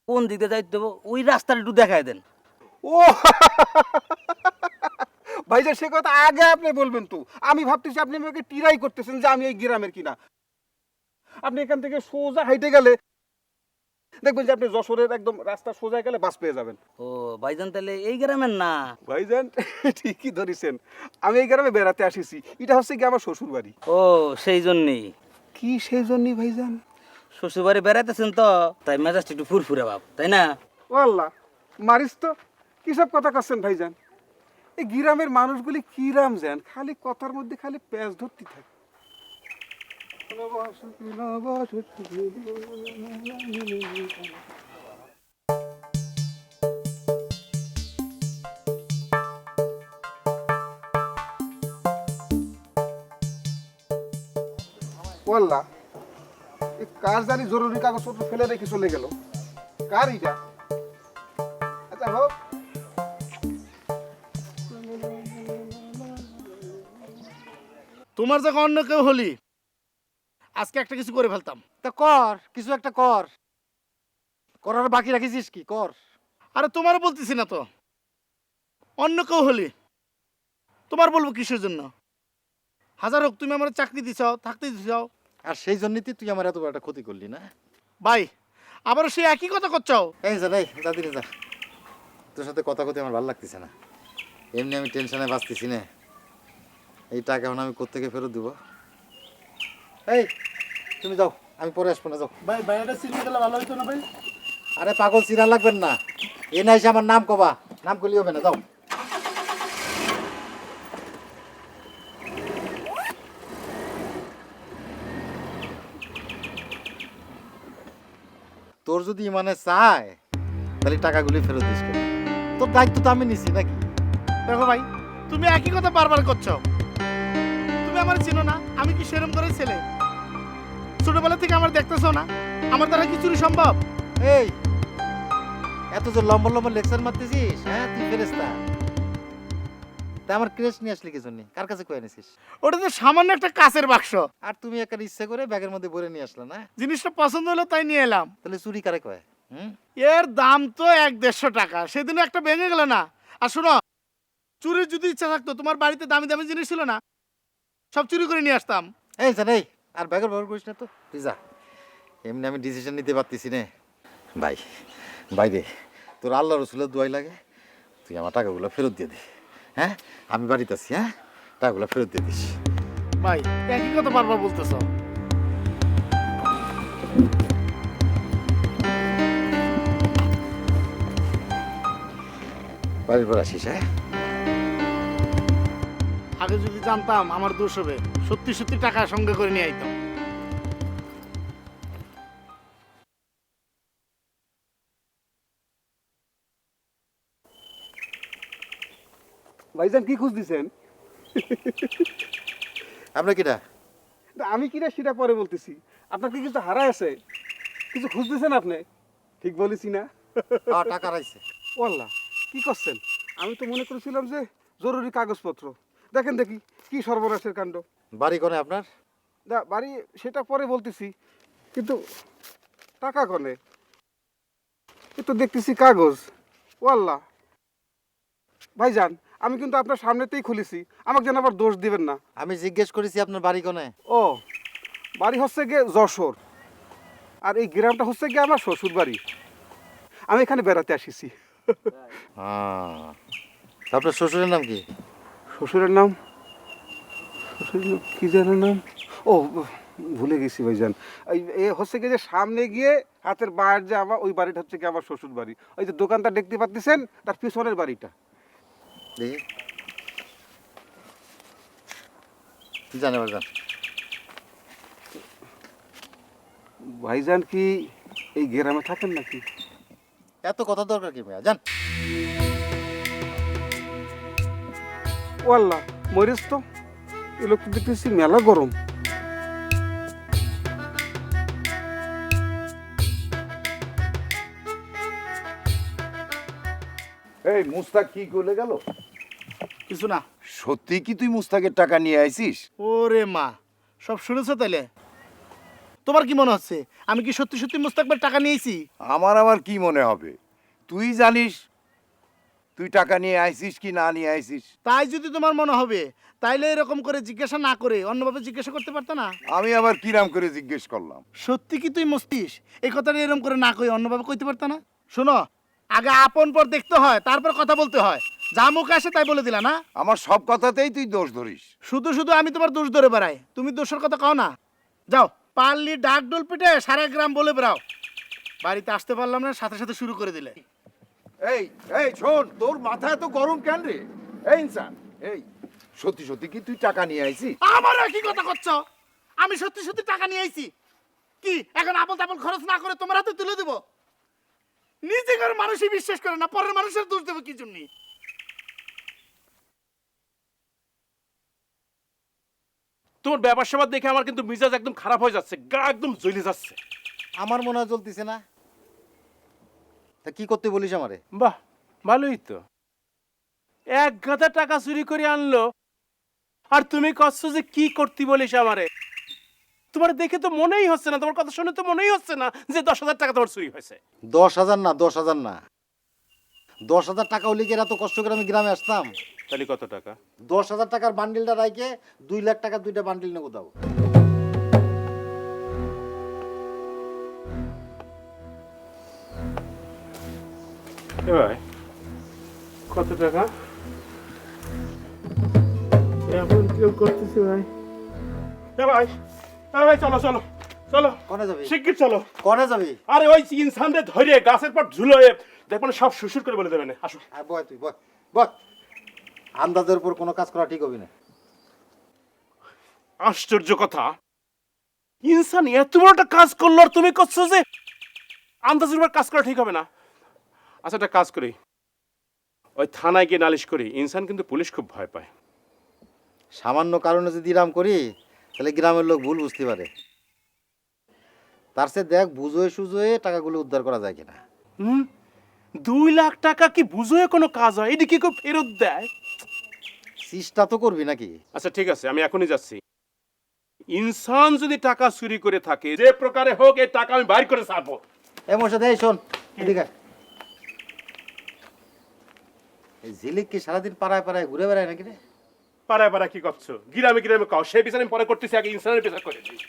কোন দিকে যাইতে দেবো ওই রাস্তাটা একটু দেখায় দেন। ও ভাইজান সে কথা আগে আপনি বলবেন তো। আমি ভাবতেছি আপনি আমাকে টিরাই করতেছেন যে আমি এই গ্রামের কিনা। আপনি এখান থেকে সোজা হাইটে গেলে দেখবেন যে আপনি যশোরের একদম রাস্তা সোজা গেলে বাস পেয়ে যাবেন। ও ভাইজান তাহলে এই গ্রামের না? ভাইজান ঠিকই ধরেছেন, আমি এই গ্রামে বেড়াতে আসিছি। এটা হচ্ছে কি আমার শ্বশুর বাড়ি। ও সেই জন্যই। কি সেই জন্যই ভাইজান? শ্বশুর বাড়ি বেড়াইতেছেন তো, তাই মেজাজটা একটু ফুরফুরে ভাব, তাই না? ও আল্লাহ, মারিস তো। কি সব কথা করছেন ভাইজান? এই গ্রামের মানুষগুলি কিরাম যান, খালি কথার মধ্যে খালি প্যাঁচ ধরতে থাকে। ওয়াল্লাহ, এই কার জানি জরুরি কাগজপত্র ফেলে রেখে চলে গেল। কার এটা? আচ্ছা হোক। তোমার যখন অন্য কেউ হলি আজকে একটা কিছু করে ফেলতাম। তা কর, কিছু একটা কর, করার বাকি রাখিছিস কি? কর। আরে তোমার বলতেছি না তো, অন্য কেউ হলি তোমার বলবো কিসের জন্য? হাজার হোক তুমি আমার চাকরি দিছ, থাকতে দিছ, আর সেই জন্যই তুই আমার এত বড় একটা ক্ষতি করলি না ভাই। আবার সে একই কথা করছাও। এই যা নাই দাদি যা, তোর সাথে কথা কথা আমার ভালো লাগতেছে না। এমনি আমি টেনশনে বাঁচতেছি না। এই টাকা এখন আমি কোত্থেকে ফেরত দিব? এই তুমি যাও, আমি পরে আসবো না, যাও। ভাই ভাইয়াটা চিনি গেলে ভালো হইতো না ভাই? আরে পাগল, চিনা লাগবেন না। এ না এসে আমার নাম কবা, নাম করলে হবে না, যাও। তোর যদি মানে চায় তাহলে টাকাগুলি ফেরত দিস কেন? তোর দায়িত্ব তো আমি নিছি নাকি? দেখো ভাই, তুমি একই কথা বারবার করছো। তুমি আমার চিনো না, আমি কি সেরম করে ছেলে? ছোটবেলা থেকে আমার দেখতেছো না, আমার দ্বারা কি চুরি সম্ভব? এই এত যে লম্বা লম্বা লেকচার মারতেছিস, হ্যাঁ তুই ফেরেস্তা। তা আমার ক্রেশ নিয়ে আসলি কি জন্য? কার কাছে কয়ে এনেছিস? ওটা তো সামান্য একটা কাচের বাক্স, আর তুমি একটা ইচ্ছে করে ব্যাগের মধ্যে ভরে নিয়ে আসলে না? জিনিসটা পছন্দ হলো তাই নিয়ে এলাম। তাহলে চুরি কারে কয়? এর দাম তো 100-150 টাকা, সেদিনও একটা ভেঙে গেল না। আর শোনো, চুরির যদি ইচ্ছা থাকতো, তোমার বাড়িতে দামি দামি জিনিস ছিল না, সব চুরি করে নিয়ে আসতাম। এই জান, এই আর ব্যাগের ব্যবহার করিস না তো, তুই যা। এমনি আমি ডিসিশন নিতে পারতেছি না ভাই। বাইরে তোর আল্লাহ রসুলের দোয়াই লাগে, তুই আমার টাকাগুলো ফেরত দিয়ে দে। হ্যাঁ আমি বাড়িতে আছি, হ্যাঁ টাকাগুলো ফেরত দিয়ে দিস। ভাই একই কথা বারবার বলতেছ। বাড়ির পর আসিস, হ্যাঁ? আগে যদি জানতাম আমার দোষ হবে, সত্যি সত্যি টাকা সঙ্গে করে নিয়ে আইতাম। ভাইজান কি খুঁজ দিছেন? আপনার কিটা? আমি কিনা সেটা পরে বলতেছি। আপনার কি কিছু হারায় আছে? কিছু খুঁজতেছেন আপনি? ঠিক বলেছি না? টাকা রাইছে। ওয়াল্লাহ, কি করছেন? আমি তো মনে করেছিলাম যে জরুরি কাগজপত্র। দেখেন দেখি কি সর্বনাশের কাণ্ড। বাড়ি কোনে আপনার? বাড়ি সেটা পরে বলতেছি, কিন্তু টাকা কনে? এ তো দেখতেছি কাগজ। ওয়াল্লাহ ভাইজান, আমি কিন্তু আপনার সামনেতেই খুলেছি, আমাকে যেন আবার দোষ দিবেন না। আমি জিজ্ঞেস করেছি আপনার বাড়ি কোনে। ও, বাড়ি হচ্ছে গিয়ে যশোর, আর এই গ্রামটা হচ্ছে গিয়ে আমার শ্বশুর বাড়ি। আমি এখানে বেড়াতে আসিছি। আপনার শ্বশুরের নাম কি? শ্বশুরের নাম কি যেন নাম? ও, ভুলে গেছি ভাইজান। এ হচ্ছে গিয়ে যে সামনে গিয়ে হাতের বাইরে যে আমার ওই বাড়িটা হচ্ছে কি আমার শ্বশুর বাড়ি। ওই যে দোকানটা দেখতে পাচ্ছেন, তার পিছনের বাড়িটা। দেখি জানে ভাইজান। ভাইজান কি এই গ্রামে থাকেন নাকি? এত কথা দরকার কি ভাইয়া, জান। ওয়াল্লাহ মরিস তো, এ লোক তো দেখতেছি মেলা গরম। এই মুস্তাক কি করে গেল? কিছু না। সত্যি কি তুই মুস্তাকের টাকা নিয়ে আইছিস? ওরে মা, সব শুনেছো তাইলে? তোমার কি মনে হচ্ছে আমি কি সত্যি সত্যি মুস্তাকবের টাকা নিয়েছি? আমার কি মনে হবে? তুই জানিস তুই টাকা নিয়ে আইছিস কি না নিয়ে আইছিস? তাই যদি তোমার মনে হবে, তাইলে এরকম করে জিজ্ঞাসা না করে অন্যভাবে জিজ্ঞাসা করতে পারতো না? আমি আবার কিরাম করে জিজ্ঞেস করলাম? সত্যি কি তুই মস্তিস? এই কথাটা এরকম করে না কই অন্যভাবে কইতে পারতো না? শোনো, আগে আপন পর দেখতে হয়, তারপর কথা বলতে হয়। যা মুখে আসে তাই বলে দিলা না? আমার সব কথাতেই তুই দোষ ধরিস। শুধু শুধু আমি তোমার দোষ ধরে বেড়াই, তুমি দোষের কথা কও না। যাও, পারলি ডাক ডোল পিটে সারা গ্রাম বলে বেড়াও। বাড়িতে আসতে পারলাম না, সাথে সাথে শুরু করে দিলে। এই এই শোন, তোর মাথা এত গরম কেন রে? এই ইনসান, এই সত্যি সত্যি কি তুই টাকা নিয়ে আইছিস? আমার কি কথা করছো? আমি সত্যি সত্যি টাকা নিয়ে আইছি। কি এখন আপন তাপন খরচ না করে তোমার হাতে তুলে দেবো? নিজেকার মানুষই বিশ্বাস করে না, পরের মানুষের দোষ দেবো কি জন্য? তোমার ব্যাপার স্যাপার দেখে আমার কিন্তু মিজাজ একদম খারাপ হয়ে যাচ্ছে, গা একদম জ্বলে যাচ্ছে। আমার মনে হয় চলতেছে না। তা কি করতে বলিস আমারে? বাহ, ভালোই তো। এক গাদা টাকা চুরি করে আনলো, আর তুমি কচ্ছ যে কি করতে বলিস আমারে? তোমার দেখে তো মনেই হচ্ছে না, তোমার কথা শুনে তো মনেই হচ্ছে না যে 10,000 টাকা তোমার চুরি হয়েছে। 10,000 না, 10,000 না। 10,000 টাকা হলে কি এত কষ্ট করে আমি গ্রামে আসতাম? তাহলে কত টাকা? 10,000 টাকার বান্ডিলটা রাইকে 2 লাখ টাকা দুইটা বান্ডিল নেবো দাও। ভাই কত টাকা? এখন কেউ করতেছে ভাই। ভাই ভাই, চলো চলো চলো। কোনে যাবি? শিগগির চলো। কোনে যাবি? আরে ওই ইনসানদের ধরে গাছের পর ঝুলোয় দেখবেন সব শ্বশুর করে বলে দেবেন। আসো। হ্যাঁ, বয় তুই বয় বয়। আন্দাজের উপর কোনো কাজ করা ঠিক হবে না। আশ্চর্য কথা, ইনসান এত বড় একটা কাজ করলো আর তুমি করছো যে আন্দাজের উপর কাজ করা ঠিক হবে না। আচ্ছা, একটা কাজ করি, ওই থানায় গিয়ে নালিশ করি। ইনসান কিন্তু পুলিশ খুব ভয় পায়। সামান্য কারণে যদি এরম করি তাহলে গ্রামের লোক ভুল বুঝতে পারে। তার সে দেখ বুঝোয়ে সুজোয়ে টাকাগুলো উদ্ধার করা যায় কিনা। 2 লাখ টাকা কি বুঝোয়ে কোনো কাজ হয়? এটি কি কেউ ফেরত দেয়? চেষ্টা তো করবি নাকি? আচ্ছা ঠিক আছে, আমি এখনই যাচ্ছি। ইনসান যদি টাকা চুরি করে থাকে, যে প্রকারে হোক এই টাকা আমি বাইর করে ছাড়বো। মোর সাথে এই শোন, এদিকে আয়। এই ঝিলিক কি সারাদিন পাড়ায় পাড়ায় ঘুরে বেড়ায় নাকি রে? পাড়ায় পাড়ায় কি করছো? গ্রামে গ্রামে কাও, সেই বিচার আমি পরে করতেছি, আগে ইনসানের বিচার করে দিই।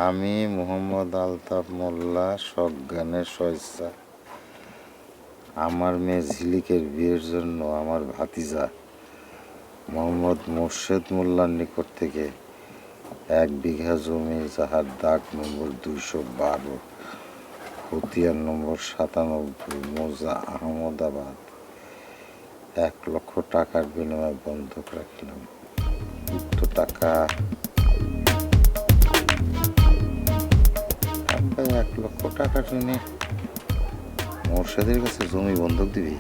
আমি মোহাম্মদ আলতাফ মোল্লা সজ্ঞানের স্বেচ্ছা আমার মেয়ে ঝিলিকের বিয়ের জন্য আমার ভাতিজা মোহাম্মদ মোর্শেদ মোল্লার নিকট থেকে 1 বিঘা জমি যাহার দাগ নম্বর 212 খতিয়ান নম্বর 97 মৌজা আহমদাবাদ 1 লক্ষ টাকার বিনিময়ে বন্ধক রাখিলাম। উক্ত টাকা 1 লক্ষ টাকার জন্য মোর্শেদের কাছে জমি বন্ধক দিবি?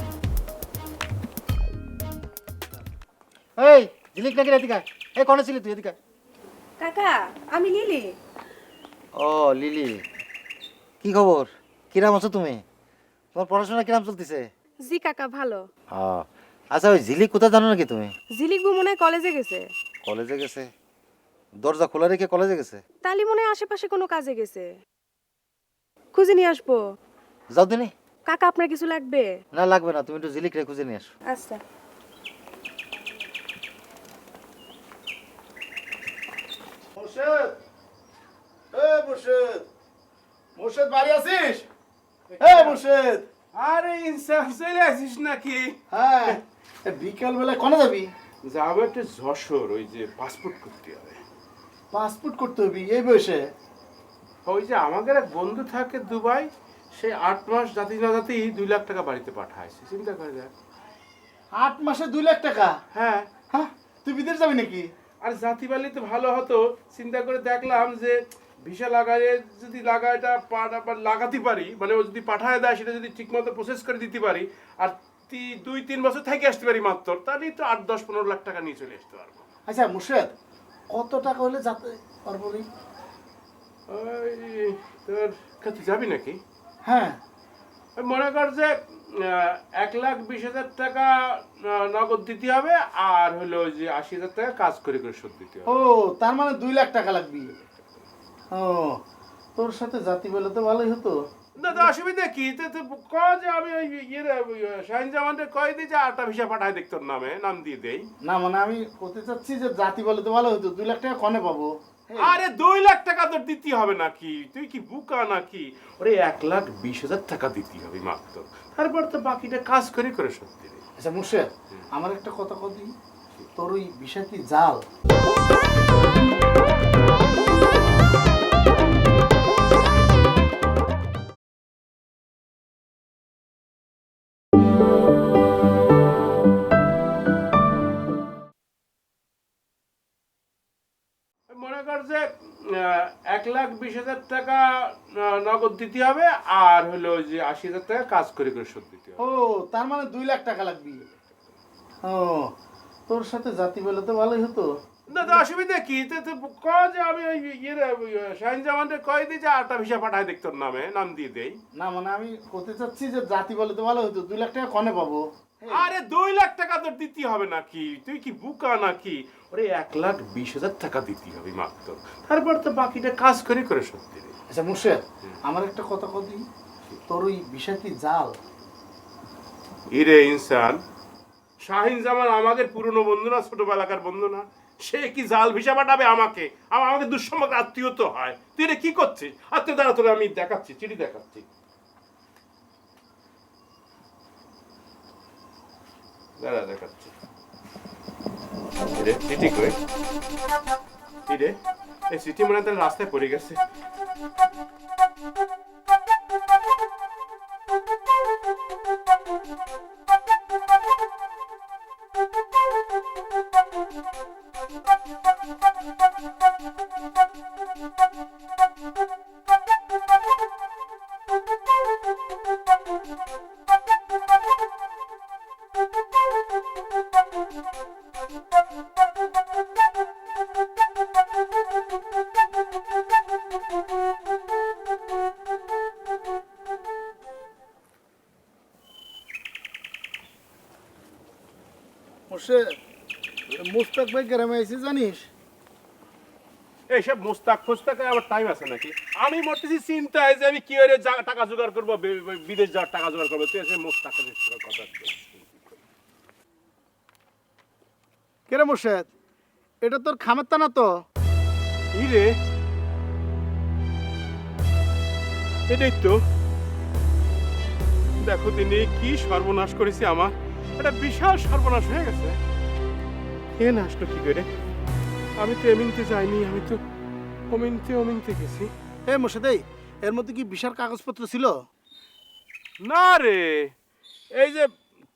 এই ঝিলিক নাকি এদিকে এই কোনে ছিলি তুই এদিকে? কাকা আমি লিলি। ও লিলি, কি খবর? কিরাম আছো তুমি? তোমার পড়াশোনা কিরাম চলতেছে? জি কাকা ভালো। আচ্ছা ওই ঝিলিক কোথায় জানো নাকি তুমি? ঝিলিক বউ মনে হয় কলেজে গেছে। কলেজে গেছে? দরজা খোলা রেখে কলেজে গেছে? তালি মনে হয় আশেপাশে কোনো কাজে গেছে। খুঁজে নিয়ে আসবো। যাও দিনি। কাকা আপনার কিছু লাগবে? না লাগবে না, তুমি একটু ঝিলিক রে খুঁজে নিয়ে আসো। আচ্ছা। মুর্শেদ, মুর্শেদ, মুর্শেদ বাড়ি আছিস? মুর্শেদ। আরে ইনসান চলে আসিস নাকি? হ্যাঁ, বিকাল বেলায় কোনে যাবি? যাবো একটু যশোর, ওই যে পাসপোর্ট করতে হবে। পাসপোর্ট করতে হবে এই বয়সে? ওই যে আমাদের এক বন্ধু থাকে দুবাই, সে 8 মাস জাতি না জাতি 2 লাখ টাকা বাড়িতে পাঠাইছে, চিন্তা করে দেখ। 8 মাসে 2 লাখ টাকা? হ্যাঁ হ্যাঁ, তুই বিদেশ যাবি নাকি? আর জাতি বাড়লে তো ভালো হতো, চিন্তা করে দেখলাম যে ভিসা লাগালে যদি লাগাটা লাগাতে পারি, মানে ও যদি পাঠায় দেয় সেটা যদি ঠিকমতো প্রসেস করে দিতে পারি আর 2-3 বছর থেকে আসতে পারি মাত্র, তাহলেই তো 8-10-15 লাখ টাকা নিয়ে চলে আসতে পারবো। আচ্ছা মুর্শেদ, কত টাকা হলে যেতে পারবো? ওই তোর তুই যাবি নাকি? হ্যাঁ, মনে কর যে 1,20,000 টাকা নগদ দিতে হবে, আর হলো যে 80,000 টাকা কাজ করে করে শোধ দিতে হবে। ও তার মানে 2 লাখ টাকা লাগবে। ও তোর সাথে জাতি বলে তো ভালোই হতো। দাদা অসুবিধা কি? কয় যে আমি ওই শাহিন জামানকে কয় দিই যে 8টা ভিসা পাঠায় দেখ, তোর নামে নাম দিয়ে দেই। না মানে আমি বলতে চাচ্ছি যে জাতি বলে তো ভালো হতো, 2 লাখ টাকা কনে পাবো? আরে 2 লাখ টাকা তোর দিতে হবে নাকি? তুই কি বুকা নাকি? ওরে 1,20,000 টাকা দিতে হবে মাত্র, তারপর তো বাকিটা কাজ করে করে শোধ দিবি। আচ্ছা মুর্শেদ, আমার একটা কথা কদি, তোর ওই বিষয় কি জাল? মনে কর যে 1,20,000 টাকা নগদ দিতে হবে, আর হলো যে 80,000 টাকা কাজ করে করে শোধ দিতে হবে। ও তার মানে 2 লাখ টাকা লাগবে। ও তোর সাথে জাতি বলে তো ভালোই হতো। দাদা অসুবিধা কি? কয় যে আমি ওই শাহিন জামানকে কয় দিই যে 8টা ভিসা পাঠায় দেখ, তোর নামে নাম দিয়ে দেই। না মানে আমি বলতে চাচ্ছি যে জাতি বলে তো ভালো হতো, 2 লাখ টাকা কনে পাবো? আরে 2 লাখ টাকা তোর দিতে হবে নাকি? তুই কি বুকা নাকি? ওরে 1,20,000 টাকা দিতে হবে মাত্র, তারপর তো বাকিটা কাজ করে করে শোধ দিবি। আচ্ছা মুর্শেদ, আমার একটা কথা কদি, তোর ওই বিষয় কি জাল? ইরে ইনসান, শাহিন জামান আমাদের পুরনো বন্ধু না, ছোটবেলাকার বন্ধু না? সে কি জাল ভিসা পাঠাবে আমাকে? আমাকে দুঃসম্পর্ক আত্মীয় তো হয়। তুই রে কি করছিস? আত্মীয় দ্বারা তোরা আমি দেখাচ্ছি, চিঠি দেখাচ্ছি, দাঁড়া দেখাচ্ছি। চিঠি কই? রে এই চিঠি মনে হয় রাস্তায় পড়ে গেছে। মুর্শেদ, মুস্তাক ভাই গ্রামে আইসি জানিস? এইসব মুস্তাক ফুস্তাকে আমার টাইম আছে নাকি? আমি মরতেছি চিন্তায় যে আমি কি করে টাকা জোগাড় করবো, বিদেশ যাওয়ার টাকা জোগাড় করবো। তুই এসে মুস্তাকের কথা কেরে মুর্শেদ, এটা তোর খামের তা না তো? কি রে? এটাই তো দেখো দিনে কি সর্বনাশ করেছি আমার, একটা বিশাল সর্বনাশ হয়ে গেছে। এ না আসলো কি করে? আমি তো এমিনতে যাইনি, আমি তো অমিনতে গেছি। এ মোর্শেদ, এর মধ্যে কি বিশাল কাগজপত্র ছিল? না রে, এই যে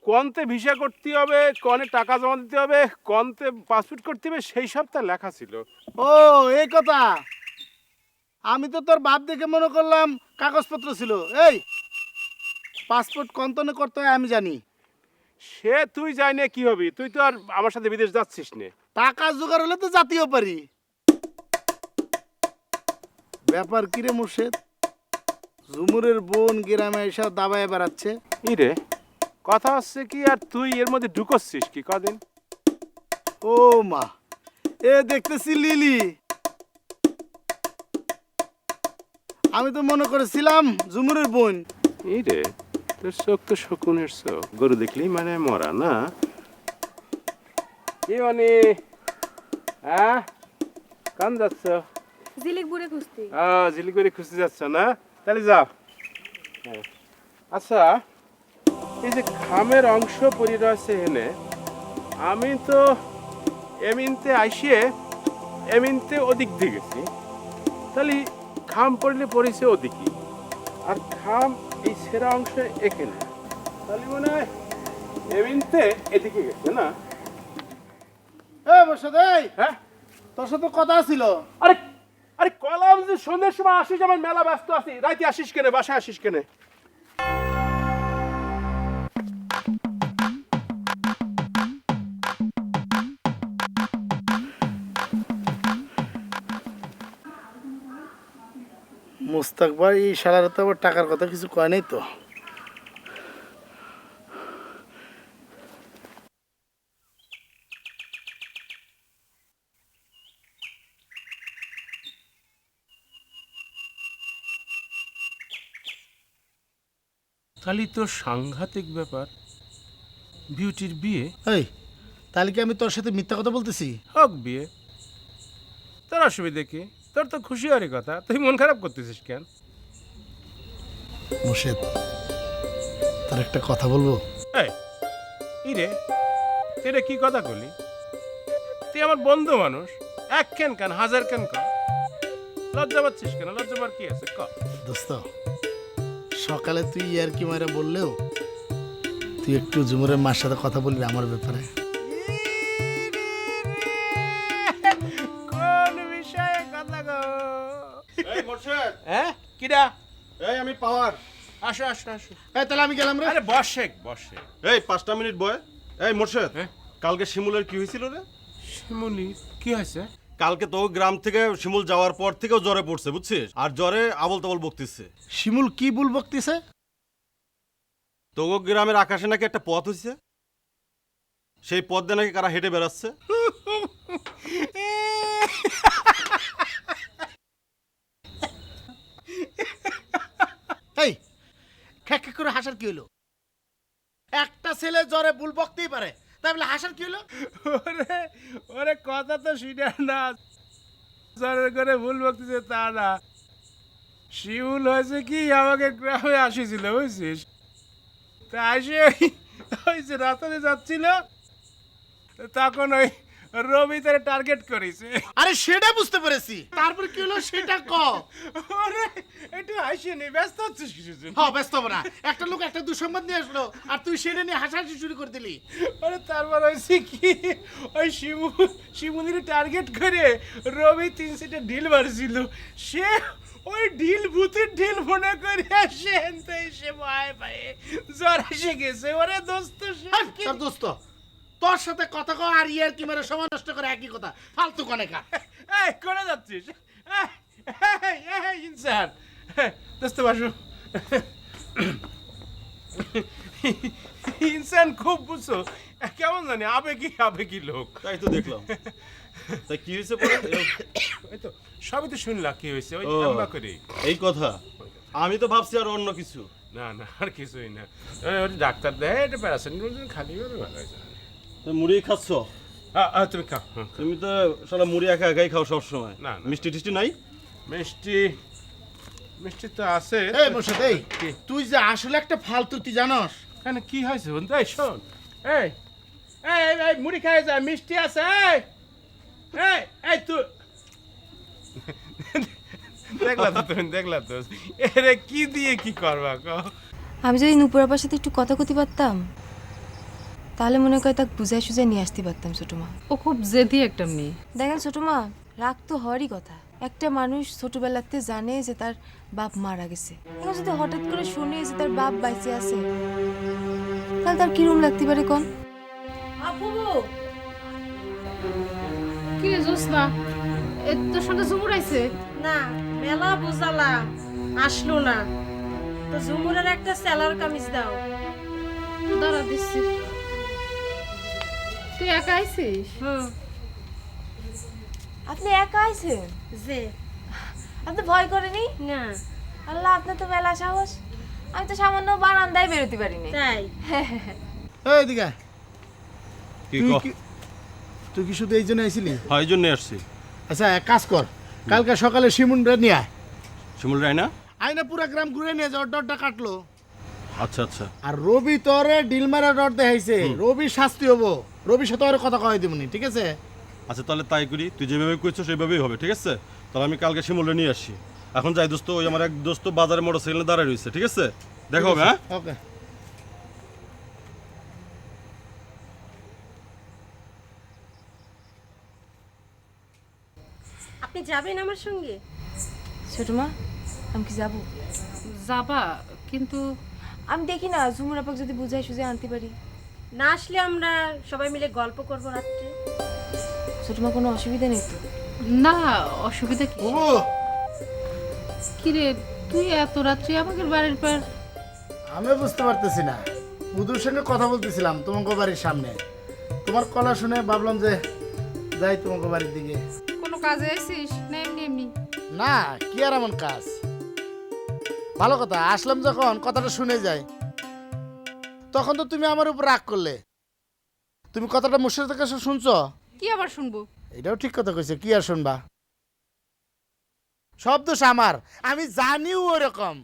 কনতে ভিসা করতে হবে, কনে টাকা জমা দিতে হবে, কনতে পাসপোর্ট করতে হবে, সেই সবটা লেখা ছিল। ও এই কথা, আমি তো তোর বাপ দেখে মনে করলাম কাগজপত্র ছিল। এই পাসপোর্ট কন্তনে করতে হয় আমি জানি। সে তুই যাই না কি হবি, তুই তো আর আমার সাথে বিদেশ যাচ্ছিস না। টাকা জোগাড় হলে তো জাতীয় পারি। ব্যাপার কিরে মোর্শেদ, ঝুমুরের বোন গ্রামে এসে দাবায় বেড়াচ্ছে। রে কথা হচ্ছে কি, আর তুই এর মধ্যে ঢুকছিস কি কদিন? ও মা, এ দেখতেছি লিলি। আমি তো মনে করেছিলাম ঝুমুরের বোন। রে তোর চোখ তো শকুনের চোখ, গরু দেখলি মানে মরা না। কি মানে হ্যাঁ, কান যাচ্ছ? ঝিলিকপুরে খুঁজতি। ঝিলিগুড়ি খুঁজতে যাচ্ছ না? তাহলে যাও। হ্যাঁ। আচ্ছা, এই যে খামের অংশ পড়ে রয়েছে এনে, আমি তো এমিনতে আইসিয়ে এমিনতে ওদিক দিয়ে গেছি, তাহলে খাম পড়লে পড়েছে ওদিকে, আর খাম এই সেরা অংশ এখানে, তাহলে মনে হয় এমিনতে এদিকে গেছে না? এ মোর্শেদ, হ্যাঁ তোর সাথে কথা ছিল। আরে আরে কলাম যে সন্ধ্যের সময় আসিস, আমার মেলা ব্যস্ত আছি, রাইতে আসিস কেনে, বাসায় আসিস কেনে? মুস্তাক ভাই এই শালার তো আবার টাকার কথা কিছু কয় নাই তো। তাহলে তো সাংঘাতিক ব্যাপার, বিউটির বিয়ে। এই তাহলে কি আমি তোর সাথে মিথ্যা কথা বলতেছি? হোক বিয়ে, তোর অসুবিধে কি? তোর তো খুশি হওয়ারই কথা, তুই মন খারাপ করতেছিস কেন? মোর্শেদ, তোর একটা কথা বলবো। এই রে, তুই রে কি কথা বলি? তুই আমার বন্ধু মানুষ, এক কেন কেন হাজার কেন কর, লজ্জা পাচ্ছিস কেন? লজ্জা পার কি আছে ক? দোস্ত, সকালে তুই আর কি মারা বললেও তুই একটু ঝুমুরের মার সাথে কথা বলবি আমার ব্যাপারে। কোন বিষয়ে কথা গো? এই মোর্শেদ, হ্যাঁ কিরা? এই আমি পাওয়ার। আসো আসো আসো। এই তাহলে আমি গেলাম রে। আরে বসে বসে। এই 5টা মিনিট বয়। এই মোর্শেদ, হ্যাঁ? কালকে শিমুলের কি হয়েছিল রে? শিমুলি কি হয়েছে? কালকে তো গ্রাম থেকে শিমুল যাওয়ার পর থেকেও জ্বরে পড়ছে, বুঝছিস? আর জ্বরে আবল তাবল বকতেছে। শিমুল কি ভুল বকতেছে? তো গ্রামের আকাশে নাকি একটা পথ হয়েছে, সেই পথ দিয়ে নাকি কারা হেঁটে বেড়াচ্ছে। এই খ্যাক খ্যাক করে হাসার কি হলো? একটা ছেলে জ্বরে ভুল বকতেই পারে, তাই বলে হাসার কি হলো? ওরে ওরে কথা তো শুনে না, জোরে করে ভুল বকতেছে তা না। শিমুল হয়েছে কি, আমাকে গ্রামে আসিছিল বুঝছিস, তা আসে ওই যে রাস্তাতে যাচ্ছিল, তখন ওই রবি তারে টার্গেট করেছে। আরে সেটা বুঝতে পেরেছি, তারপর কি হলো সেটা ক। ওরে একটু হাসিনি, ব্যস্ত হচ্ছিস কিছু? হ্যাঁ ব্যস্ত হবো না, একটা লোক একটা দুঃসংবাদ নিয়ে আসলো আর তুই সেটা নিয়ে হাসাহাসি শুরু করে দিলি। আরে তারপর হয়েছে কি, ওই শিমুলির টার্গেট করে রবি 3 ঢিল মারছিল, সে ওই ঢিল ভূতের ঢিল মনে করে সে এসে ভয় পায়ে জ্বর এসে গেছে। ওরে দোস্ত তোর দোস্ত তোর সাথে কথা কয় আর ইয়ার কি মেরে সময় নষ্ট করে একই কথা, ফালতু কনেকা। এই করে যাচ্ছিস? ইনসান দোস্ত বাসু, ইনসান খুব বুঝছো, কেমন জানি আবেগী লোক। তাই তো দেখলাম। তাই কি হয়েছে পরে? এই তো সবই তো শুনলা কি হয়েছে, ওই ও, লম্বা করে। এই কথা আমি তো ভাবছি আর অন্য কিছু। না না আর কিছুই না, ওই ডাক্তার দেয় এটা প্যারাসিটামল খালি ভালো হয়েছে। তুমি মুড়ি খাচ্ছ? তুমি খাও। তুমি তো সারা মুড়ি একা একাই খাও সব সময়। না, না। মিষ্টি টিষ্টি নাই? মিষ্টি মিষ্টি তো আছে। এই মোর্শেদ, এই তুই যে আসলে একটা ফালতু, তুই জানস? কেন কি হয়েছে বন্ধু? এই শোন, এই এই এই মুড়ি খাই যা, মিষ্টি আছে। এই এই এই তুই দেখলা তো, তুমি দেখলা তো, এরে কি দিয়ে কি করবা কো? আমি যদি নুপুরাপার সাথে একটু কথা কতি পারতাম, তাহলে মনে হয় তাকে বুঝাই সুঝাই নিয়ে আসতে পারতাম ছোট মা। ও খুব জেদি একটা মেয়ে। দেখেন ছোট মা, রাগ তো হওয়ারই কথা। একটা মানুষ ছোটবেলাতে জানে যে তার বাপ মারা গেছে, এখন যদি হঠাৎ করে শুনে যে তার বাপ বাইচে আছে, তাহলে তার কিরম লাগতে পারে কোন? কি রে জোসনা, তোর সঙ্গে ঝুমুর আইছে? না, মেলা বুঝালাম, আসলো না। তো ঝুমুরের একটা সেলার কামিজ দাও। দাঁড়া দিচ্ছি। তুই একা আইছিস? আপনি একা আইছেন? যে আপনি ভয় করেনি? না, আল্লাহ, আপনার তো মেলা সাহস। আমি তো সামান্য বারান্দায় বেরোতে পারিনি। তাই এই দিকে কি তুই কও? তুই কি শুধু এই জন্য আইছিলি? হয় জন্য আসছি। আচ্ছা, এক কাজ কর, কালকে সকালে শিমুনটা নিয়ে আয়। শিমুল রায়না? আইনা পুরা গ্রাম ঘুরে নিয়ে যাও, ডরটা কাটলো। আচ্ছা আচ্ছা। আর রবি তোরে ডিল মারা ডর দেখাইছে, রবি শাস্তি হবো। রবির সাথে ওর কথা কয়ে দিবনি, ঠিক আছে? আচ্ছা তাহলে তাই করি, তুই যেভাবে কইছো সেইভাবেই হবে, ঠিক আছে? তাহলে আমি কালকে শিমুলরে নিয়ে আসি। এখন যাই দোস্ত, ওই আমার এক দোস্ত বাজারে মোটরসাইকেলে দাঁড়ায় রয়েছে, ঠিক আছে? দেখো হবে, হ্যাঁ? ওকে। আপনি যাবেন আমার সঙ্গে? ছোট মা, আমি কি যাবো? যাবা, কিন্তু আমি দেখি না ঝুমুর আপাকে যদি বুঝাই সুঝাই আনতে পারি। না আসলে আমরা সবাই মিলে গল্প করবো রাত্রে। ছোট মা, কোনো অসুবিধা নেই তো? না, অসুবিধা কি? ও কিরে, তুই এত রাত্রি আমাদের বাড়ির পর? আমি বুঝতে পারতেছি না, বুধুর সঙ্গে কথা বলতেছিলাম তোমাকে বাড়ির সামনে। তোমার কলা শুনে ভাবলাম যে যাই তোমাকে বাড়ির দিকে। কোনো কাজে আইছিস না এমনি এমনি? না, কি আর এমন কাজ। ভালো কথা, আসলাম যখন কথাটা শুনে যাই। তখন তো তুমি আমার উপর রাগ করলে। তুমি কথাটা মুর্শিদের কাছে শুনছো? কি আবার শুনবো? এটাও ঠিক কথা কইছে, কি আর শুনবা? সব দোষ আমার, আমি জানিও ওরকম।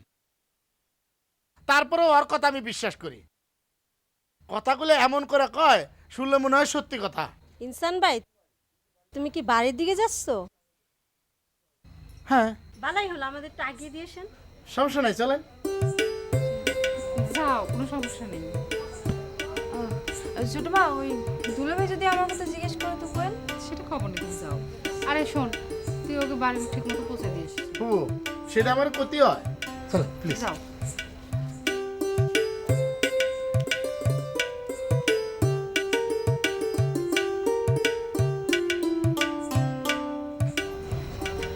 তারপরেও ওর কথা আমি বিশ্বাস করি। কথাগুলো এমন করে কয়, শুনলে মনে হয় সত্যি কথা। ইনসান ভাই, তুমি কি বাড়ির দিকে যাচ্ছ? হ্যাঁ, বালাই হলো, আমাদের একটু আগিয়ে দিয়েছেন। সমস্যা নাই, চলেন। যাও, কোনো সমস্যা নেই। ছোট মা, ওই দুলাভাই যদি আমার কথা জিজ্ঞেস করে তো কোয়েন? সেটা খবর নেই, তুমি যাও। আরে শোন, তুই ওকে বাড়ি ঠিক মতো পৌঁছে দিস। ও, সেটা আমার ক্ষতি হয়। চলো প্লিজ। যাও।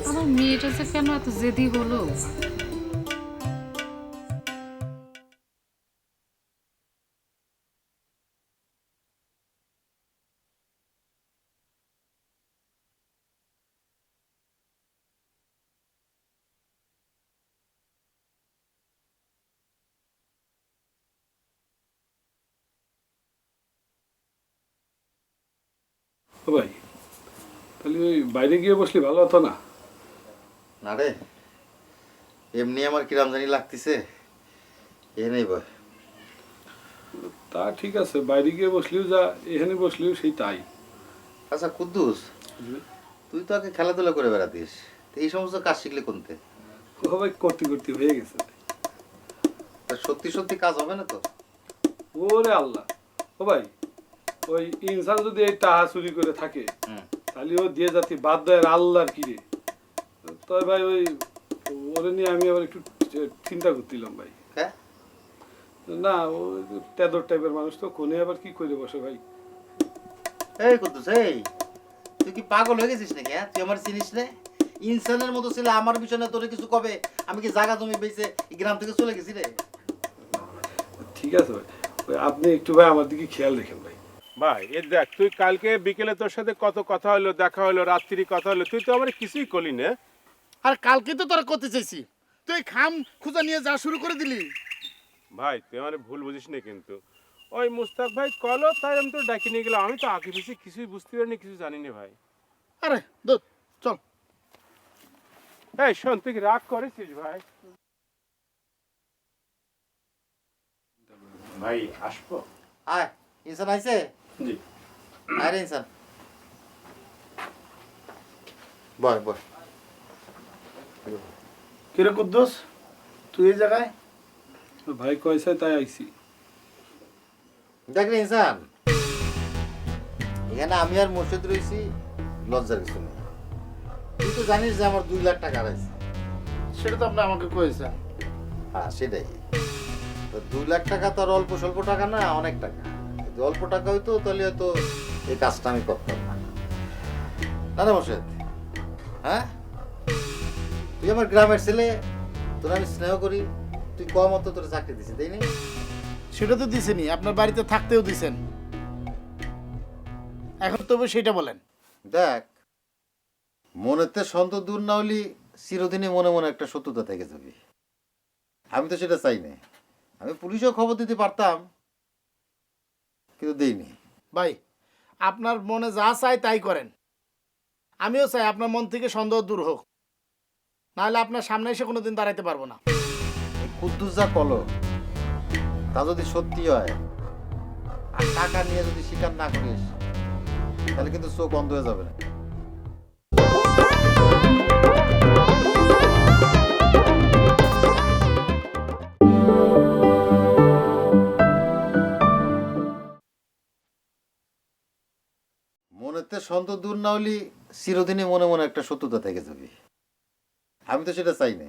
আমার মেয়েটা যে কেন এত জেদি হলো? ভাই, তাহলে ওই বাইরে গিয়ে বসলে ভালো হতো না? না রে, এমনি আমার কিরাম জানি লাগতেছে, এ নেই বয়। তা ঠিক আছে, বাইরে গিয়ে বসলেও যা, এখানে বসলেও সেই তাই। আচ্ছা কুদ্দুস, তুই তো আগে খেলাধুলা করে বেড়াতিস, তো এই সমস্ত কাজ শিখলে কোনতে? ও ভাই, করতে করতে হয়ে গেছে। তা সত্যি সত্যি কাজ হবে না তো? ওরে আল্লাহ, ও ভাই, ওই ইনসান যদি এই টাহা চুরি করে থাকে, তাহলে ও দিয়ে যাতে বাদ দেয় আল্লাহর কিরে। তবে ভাই, ওই ওরে নিয়ে আমি আবার একটু চিন্তা করছিলাম ভাই। না, ও তেদর টাইপের মানুষ তো, কোনে আবার কি করে বসে ভাই। এই কুদ্দুস, এই তুই কি পাগল হয়ে গেছিস নাকি? হ্যাঁ, তুই আমার চিনিস না? ইনসানের মতো ছেলে আমার পিছনে তোরে কিছু কবে, আমি কি জায়গা জমি বেঁচে এই গ্রাম থেকে চলে গেছি রে? ঠিক আছে ভাই, ওই আপনি একটু ভাই আমার দিকে খেয়াল রেখেন ভাই। ভাই এ দেখ, তুই কালকে বিকেলে তোর সাথে কত কথা হলো, দেখা হলো, রাত্রি কথা হলো, তুই তো আমার কিছুই করলি না। আর কালকে তো তোরা করতে চাইছি, তুই খাম খুঁজা নিয়ে যা শুরু করে দিলি। ভাই তুই আমার ভুল বুঝিস না কিন্তু। ওই মুস্তাক ভাই কলো, তাই আমি তো ডাকি নিয়ে গেলাম। আমি তো আগে পিছিয়ে কিছুই বুঝতে পারিনি, কিছু জানি না ভাই। আরে দোস্ত, চল। এই শোন, তুই কি রাগ করেছিস ভাই? ভাই আসবো? আয়, ইনসান আইছে? জি। আরে ইনসান, বয় বয়। কিরে কুদ্দুস, তুই এই জায়গায়? ভাই কইছে তাই আইছি। দেখ রে ইনসান, এখানে আমি আর মোর্শেদ রয়েছি, লজ্জার কিছু নেই। তুই তো জানিস যে আমার 2 লাখ টাকা আছে। সেটা তো আপনি আমাকে কয়েছেন। হ্যাঁ সেটাই। তো 2 লাখ টাকা তো আর অল্প স্বল্প টাকা না, অনেক টাকা। যদি অল্প টাকা হইতো তাহলে হয়তো এই কাজটা আমি করতাম না। না না মোর্শেদ, হ্যাঁ তুই আমার গ্রামের ছেলে, তোর আমি স্নেহ করি, তুই কম অত তোর চাকরি দিছি, তাই না? সেটা তো দিছেনি, আপনার বাড়িতে থাকতেও দিছেন। এখন তবু সেটা বলেন। দেখ, মনেতে সন্তোষ দূর না হলি চিরদিনই মনে মনে একটা শত্রুতা থেকে যাবে। আমি তো সেটা চাই না। আমি পুলিশেও খবর দিতে পারতাম, কিন্তু দেইনি। ভাই, আপনার মনে যা চাই তাই করেন। আমিও চাই আপনার মন থেকে সন্দেহ দূর হোক, নাহলে আপনার সামনে এসে কোনোদিন দাঁড়াইতে পারবো না। কুদ্দুস যা কলো তা যদি সত্যি হয়, আর টাকা নিয়ে যদি স্বীকার না করিস, তাহলে কিন্তু চোখ বন্ধ হয়ে যাবে না। মনেতে সন্তোষ দূর না হলি চিরদিনই মনে মনে একটা শত্রুতা থেকে যাবে। আমি তো সেটা চাই না।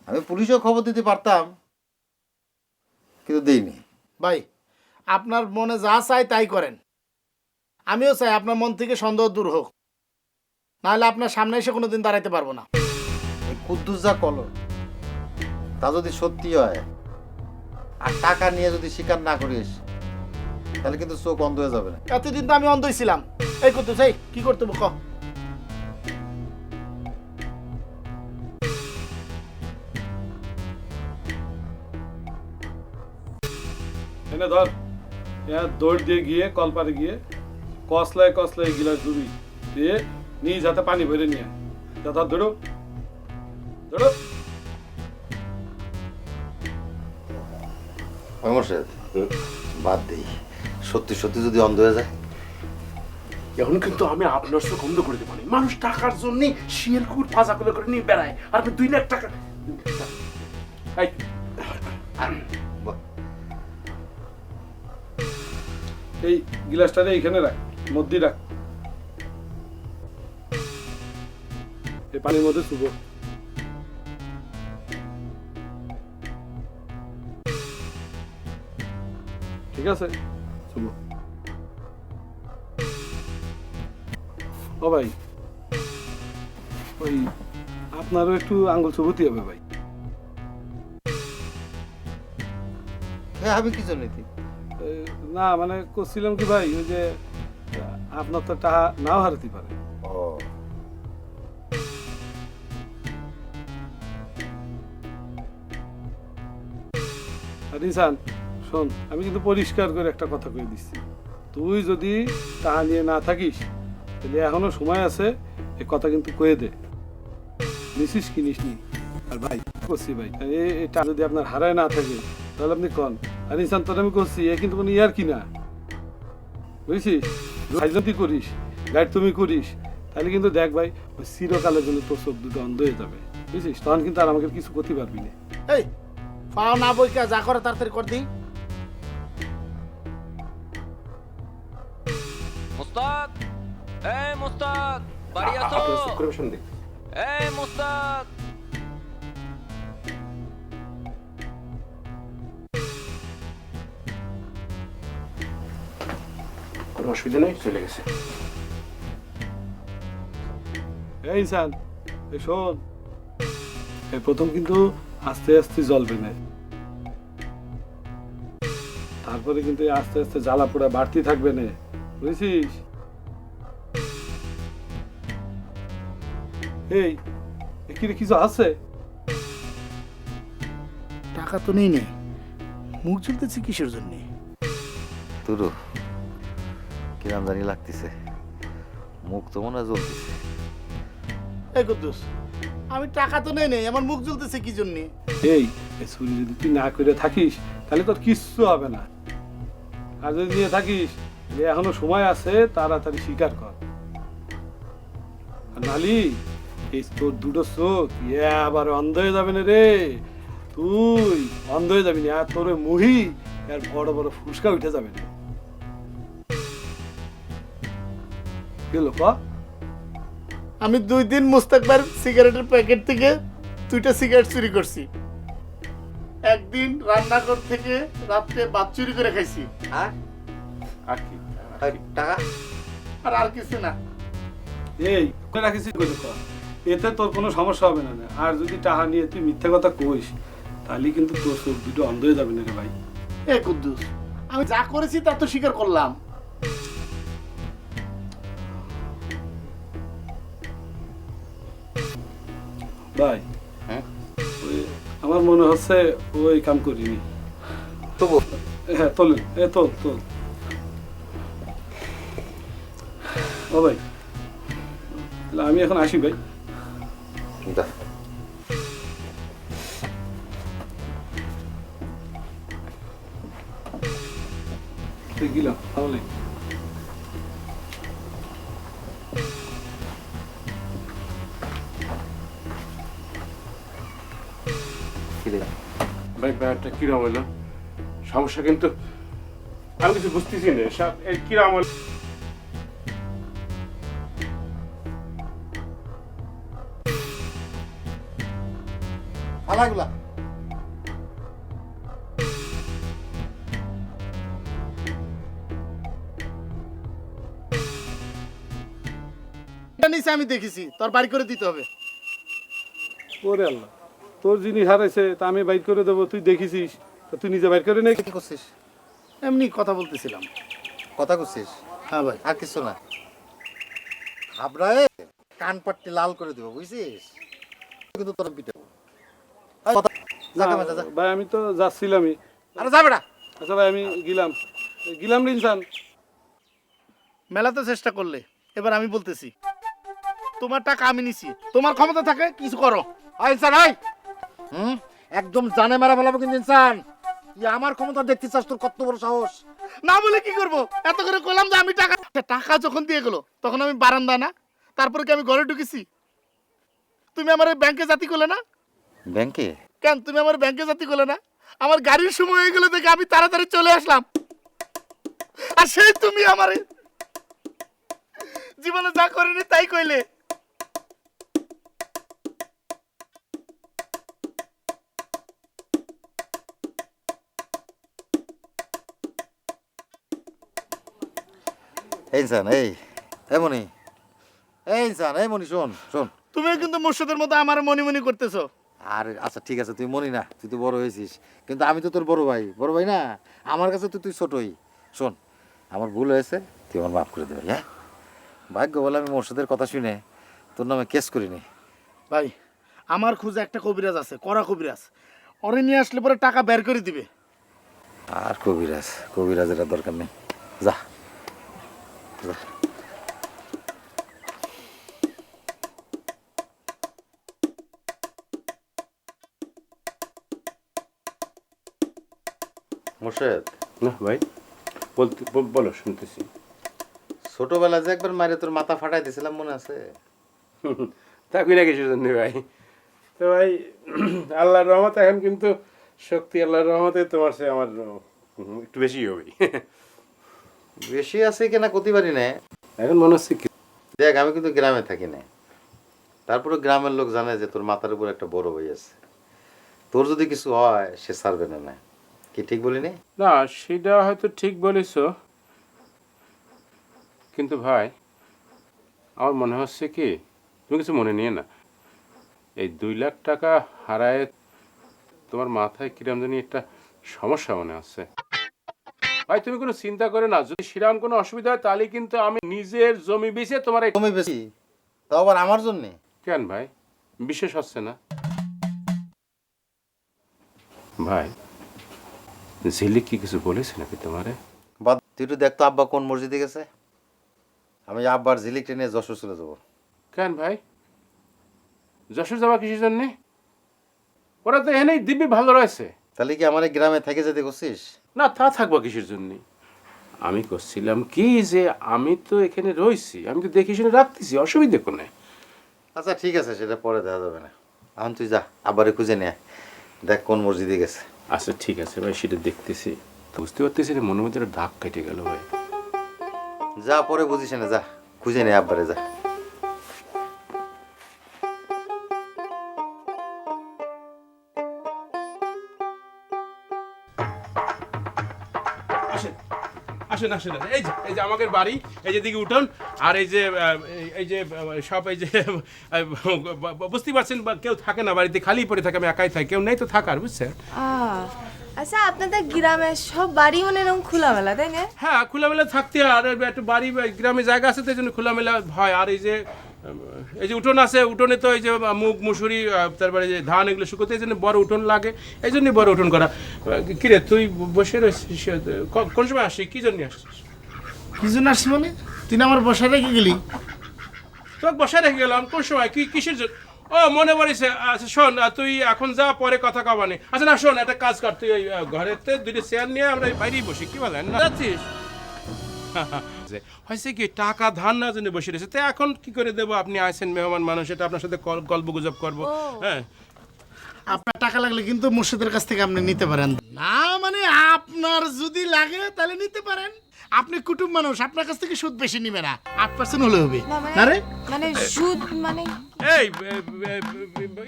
আমি পুলিশেও খবর দিতে পারতাম, কিন্তু দেইনি। ভাই, আপনার মনে যা চাই তাই করেন। আমিও চাই আপনার মন থেকে সন্দেহ দূর হোক, নাহলে আপনার সামনে এসে কোনোদিন দাঁড়াইতে পারবো না। এই কুদ্দুস যা কলো তা যদি সত্যি হয়, আর টাকা নিয়ে যদি স্বীকার না করিস, তাহলে কিন্তু চোখ বন্ধ হয়ে যাবে না। এতদিন তো আমি অন্ধই ছিলাম। এই কুদ্দুস, এই কি করতে ক? এনে ধর, দৌড় দিয়ে গিয়ে কলপারে গিয়ে কসলায় কসলায় গিলাস ডুবি দিয়ে নিজ হাতে পানি ভরে নিয়ে যা। ধর, ধরো ধরো। মোর্শেদ, বাদ দেই। সত্যি সত্যি যদি অন্ধ হয়ে যায়, এখন কিন্তু আমি আপনার চোখ অন্ধ করে দেবো না। মানুষ টাকার জন্য শিয়াল কুকুর পাজা করে নিয়ে বেড়ায়, আর আপনি 2 লাখ টাকা। এই, এই গিলাসটা এইখানে রাখ, মধ্যে রাখ। এই পানির মধ্যে চুবো। ঠিক আছে, চুবো। ও ভাই, ওই আপনারও একটু আঙ্গুল চুবুতি হবে ভাই। হ্যাঁ আমি কি জন্য? না মানে করছিলাম কি ভাই, ওই যে আপনার তো টাকা নাও হারাতে পারে। ও, আর ইনসান শোন, আমি কিন্তু পরিষ্কার করে একটা কথা কয়ে দিচ্ছি, তুই যদি টাকা নিয়ে না থাকিস তাহলে এখনো সময় আছে, এ কথা কিন্তু কয়ে দে। নিছিস কিনিস নি। আর ভাই করছি ভাই, এটা যদি আপনার হারায় না থাকে তাহলে আপনি কন। আর ইনসান তোর আমি করছি, এ কিন্তু কোনো ইয়ার কিনা, বুঝছিস? ভাই যদি করিস, গাইড তুমি করিস, তাহলে কিন্তু দেখ ভাই, ওই চিরকালের জন্য তোর চোখ দুটো অন্ধ হয়ে যাবে, বুঝছিস? তখন কিন্তু আর আমাকে কিছু করতে পারবি না। এই পাও না বইকা যা করে তাড়াতাড়ি কর দিই। মুস্তাক, এই মুস্তাক, বাড়ি আসো। এই মুস্তাক। কোনো অসুবিধা নেই, চলে গেছে। এই ইনসান, এই শোন, এই প্রথম কিন্তু আস্তে আস্তে জ্বলবে না, তারপরে কিন্তু আস্তে আস্তে জ্বালা পোড়া বাড়তি থাকবে না, বুঝছিস? এই এখানে কিছু আছে? টাকা তো নেই নেই, মুখ চলতেছে কিসের জন্য? তুরু কিরাম জানি লাগতেছে, মুখ তো মনে হয় জ্বলতেছে। এই কুদ্দুস, আমি টাকা তো নেই নেই, আমার মুখ জ্বলতেছে কি জন্যে? এই চুরি যদি তুই না করে থাকিস তাহলে তোর কিচ্ছু হবে না। আর যদি নিয়ে থাকিস এখনো সময় আছে, তাড়াতাড়ি স্বীকার কর। আর নালি এই তোর দুটো চোখ আবার অন্ধ হয়ে যাবে না রে, তুই অন্ধ হয়ে যাবি না। আর তোর ওই মুহি আর বড় বড় ফুসকা উঠে যাবে না। গেল ক আমি 2 দিন মুস্তাকবার সিগারেটের প্যাকেট থেকে 2টা সিগারেট চুরি করছি। একদিন রান্নাঘর থেকে রাত্রে ভাত চুরি করে খাইছি। আর কি টাকা আর কিছু না। এই রাখিস এতে তোর কোনো সমস্যা হবে না। আর যদি টাকা নিয়ে তুই মিথ্যা কথা কইস তাহলে কিন্তু তোর চোখ দুটো অন্ধ হয়ে যাবে না রে ভাই। এ কুদ্দুস, আমি যা করেছি তা তো স্বীকার করলাম। ভাই ওই আমার মনে হচ্ছে ওই কাম করিনি। তবু হ্যাঁ তোলেন, তোল তোল। ও ভাই তাহলে আমি এখন আসি ভাই। গেলাম তাহলে। ভাই ব্যাপারটা কিরম হইলো? সমস্যা কিন্তু আমি কিছু বুঝতেছি না। এই কিরম হইলো? ফালাগুলা নিচে আমি দেখেছি, তোর বাড়ি করে দিতে হবে। ওরে আল্লাহ, তোর জিনিস হারাইছে তা আমি বাইর করে দেবো, তুই দেখেছিস তা তুই নিজে বাইর করে নে। কি করছিস? এমনি কথা বলতেছিলাম। কথা করছিস? হ্যাঁ ভাই। আর কিছু না, ঘাবড়ায় কান পাট্টি লাল করে দেবো, বুঝছিস? কিন্তু তোর পিঠে ভাই আমি তো যাচ্ছিলামই। আরে যাবে না। আচ্ছা ভাই আমি গেলাম রিনসান। মেলা তো চেষ্টা করলে, এবার আমি বলতেছি তোমার টাকা আমি নিছি, তোমার ক্ষমতা থাকে কিছু করো। ইনসান একদম জানে মারা ফেলাবো কিন্তু ইনসান। তুই আমার ক্ষমতা দেখতে চাস? তোর কত বড় সাহস! না বলে কি করবো? এত করে কইলাম যে আমি টাকা যখন দিয়ে গেলো তখন আমি বারান্দা না, তারপরে কি আমি ঘরে ঢুকেছি? তুমি আমার ব্যাংকে জাতি করলে না? ব্যাংকে কেন তুমি আমার ব্যাংকে জাতি করলে না? আমার গাড়ির সময় হয়ে গেলে দেখে আমি তাড়াতাড়ি চলে আসলাম। আর সেই তুমি আমার জীবনে যা করিনি তাই কইলে। ইনসান এই এমনি ইনসান এই মনি শোন শোন, তুমি কিন্তু মুর্শিদের মতো আমার মনি মনি করতেছো। আর আচ্ছা ঠিক আছে, তুই মনি না, তুই তো বড় হয়েছিস, কিন্তু আমি তো তোর বড় ভাই না, আমার কাছে তো তুই ছোটই। শোন, আমার ভুল হয়েছে, তুই আমার মাফ করে দেবে। হ্যাঁ, ভাগ্য বলে আমি মোর্শেদের কথা শুনে তোর নামে কেস করিনি। ভাই আমার খুঁজে একটা কবিরাজ আছে, কড়া কবিরাজ, ওরে নিয়ে আসলে পরে টাকা বের করে দিবে। আর কবিরাজের আর দরকার নেই, যা যা। মোর্শেদ না ভাই, বলো শুনতেছি। ছোটবেলা যে একবার মারে তোর মাথা ফাটাই দিয়েছিলাম, মনে আছে? তা কিনা কিছু জন্য ভাই। তো ভাই আল্লাহর রহমতে এখন কিন্তু শক্তি আল্লাহর রহমতে তোমার সে আমার একটু বেশি হবে। বেশি আছে কিনা কতি পারি না এখন মনে হচ্ছে কি, দেখ আমি কিন্তু গ্রামে থাকি না, তারপরে গ্রামের লোক জানে যে তোর মাথার উপর একটা বড় ভাই আছে, তোর যদি কিছু হয় সে ছাড়বে না। কি ঠিক বলিনি? না সেটা হয়তো ঠিক বলেছ, কিন্তু ভাই আমার মনে হচ্ছে কি, তুমি কিছু মনে নিয়ে না, এই 2 লাখ টাকা হারায় তোমার মাথায় কিরম জানি একটা সমস্যা মনে হচ্ছে। ভাই তুমি কোনো চিন্তা করে না, যদি সেরকম কোনো অসুবিধা হয় তাহলে কিন্তু আমি নিজের জমি বেচে তোমার জমি বেশি, তাও আবার আমার জন্যে। কেন ভাই, বিশেষ হচ্ছে না? ভাই ঝিলিক কি কিছু বলেছে নাকি তোমারে? বাদ, তুই একটু দেখতো আব্বা কোন মসজিদে গেছে, আমি আব্বার ঝিলিকটা নিয়ে যশোর চলে যাবো। কেন ভাই, যশোর যাওয়া কিসের জন্যে? ওরা তো এখানেই দিব্যি ভালো রয়েছে। তাহলে কি আমার এই গ্রামে থেকে যেতে করছিস? না, তা থাকবো কিসের জন্যে? আমি করছিলাম কি যে আমি তো এখানে রয়েছি, আমি তো দেখে শুনে রাখতেছি, অসুবিধে কোনে। আচ্ছা ঠিক আছে, সেটা পরে দেওয়া যাবে না। এখন তুই যা, আবারে খুঁজে নে, দেখ কোন মসজিদে গেছে। আচ্ছা ঠিক আছে ভাই, সেটা দেখতেছি। বুঝতে পারতেছি না, মনের মধ্যে একটা দাগ কেটে গেল ভাই। যা, পরে বুঝিস না, যা খুঁজে নে, আব্বারে যা। আসেন আসেন আসেন, এই যে আমাদের বাড়ি, এই যে দিকে উঠোন, আর এই যে সব এই যে বুঝতে পারছেন, কেউ থাকে না বাড়িতে, খালি পড়ে থাকে, আমি একাই থাকি, কেউ নেই তো থাকার, বুঝছেন? আচ্ছা, আপনাদের গ্রামে সব বাড়ি মানে এরকম খোলামেলা, তাই না? হ্যাঁ, খোলামেলা থাকতে, আর একটু বাড়ি গ্রামে জায়গা আছে, তাই জন্য খোলামেলা হয়। আর এই যে উঠোন আছে, উঠোনে তো এই যে মুগ মুসুরি, তারপরে যে ধান, এগুলো শুকোতে, এই জন্য বড় উঠোন লাগে, এই জন্যই বড় উঠোন করা। কিরে, তুই বসে রয়েছিস, কোন সময় আসছিস, কি জন্য আসছিস? কি জন্য আসছি মানে? তুই না আমার বসা রেখে গেলি? তোকে বসায় রেখে গেলাম কোন সময়, কিসের জন্য? ও, মনে পড়েছে। আচ্ছা শোন, তুই এখন যা, পরে কথা কবানি। আচ্ছা না, শোন, একটা কাজ কর, তুই ওই ঘরেতে দুটো চেয়ার নিয়ে আমরা বাইরেই বসি, কি বলেন? যাচ্ছিস? হয়েছে কি, টাকা ধার না জন্য বসে রয়েছে, তো এখন কি করে দেবো? আপনি আছেন মেহমান মানুষ, এটা আপনার সাথে গল্প গুজব করবো। হ্যাঁ, আপনার টাকা লাগলে কিন্তু মুর্শিদের কাছ থেকে আপনি নিতে পারেন। না মানে আপনার যদি লাগে তাহলে নিতে পারেন। আপনি কুটুম মানুষ, আপনার কাছ থেকে সুদ বেশি নিবে না, 8% হলে হবে। না রে, মানে সুদ মানে? এই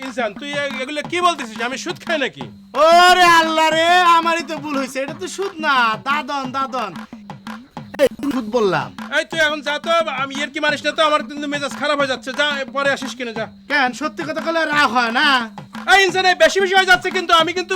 ইনসান, তুই এগুলো কি বলতেছিস? আমি সুদ খাই নাকি? ওরে আল্লাহ রে, আমারই তো ভুল হয়েছে, এটা তো সুদ না, দাদন দাদন। সুদ বললাম। এই তুই এখন যা তো, আমি এর কি মানিস না তো, আমার কিন্তু মেজাজ খারাপ হয়ে যাচ্ছে, যা পরে আসিস কিনে, যা। কেন, সত্যি কথা বলে রাগ হয় না? এই ইনসান, বেশি বেশি হয়ে যাচ্ছে কিন্তু, আমি কিন্তু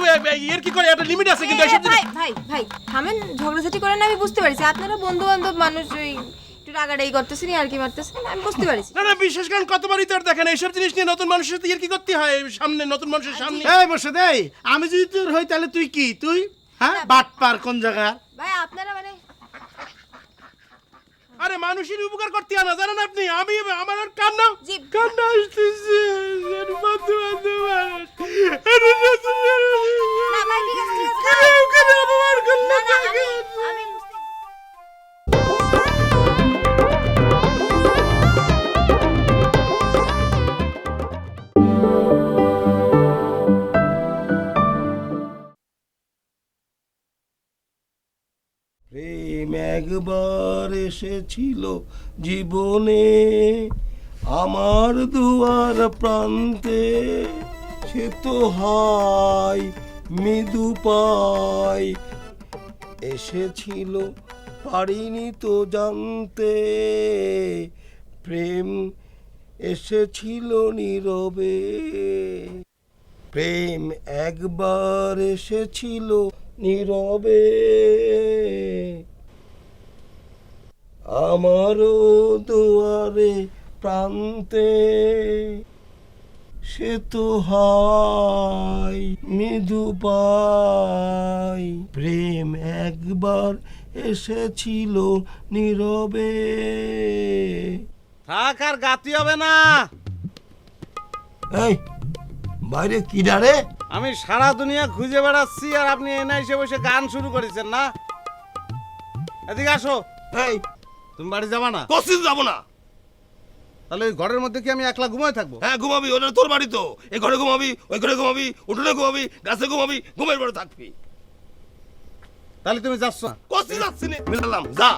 এর কি করে, একটা লিমিট আছে কিন্তু। ভাই ভাই ভাই থামেন, ঝগড়াঝাটি করেন, আমি বুঝতে পারছি আপনারা বন্ধু বান্ধব মানুষ, ওই একটু রাগারাগি করতেছেন, আর কি মারতেছেন, আমি বুঝতে পারছি। না না, বিশেষ কারণ কতবারই তো আর দেখেন এইসব জিনিস নিয়ে নতুন মানুষের সাথে এর কি করতে হয়, সামনে নতুন মানুষের সামনে। এই বসে দে, আমি যদি তোর হই তাহলে তুই কি, তুই হ্যাঁ বাটপার কোন জায়গা? ভাই আপনারা মানে, আরে মানুষের উপকার করতে আনা, জানেন আপনি? আমি আমার আর কান্না আসতেছে, বন্ধু বান্ধব প্রেম একবার এসেছিল জীবনে আমার দুয়ার প্রান্তে, সে তো হায় মৃদু পায় এসেছিল, পারিনি তো জানতে, প্রেম এসেছিল নীরবে, প্রেম একবার এসেছিল নীরবে, আমারও দুয়ারে প্রান্তে, সে তো হায় মৃদু পায়, প্রেম একবার এসেছিল নীরবে। থাক, আর গাতি হবে না। এই বাইরে কি ডারে? আমি সারা দুনিয়া খুঁজে বেড়াচ্ছি, আর আপনি এনে এসে বসে গান শুরু করেছেন না? এদিকে আসো। এই তুমি বাড়ি যাবা না? কখন যাবো না? তাহলে ওই ঘরের মধ্যে কি আমি একলা ঘুমাই থাকবো? হ্যাঁ ঘুমাবি, ওটা তোর বাড়ি তো। এই ঘরে ঘুমাবি, ওই ঘরে ঘুমাবি, উঠোনে ঘুমাবি, গাছে ঘুমাবি, ঘুমের পরে থাকবি। তাহলে তুমি যাচ্ছ না? কখন যাচ্ছি না? মিলালাম, যা।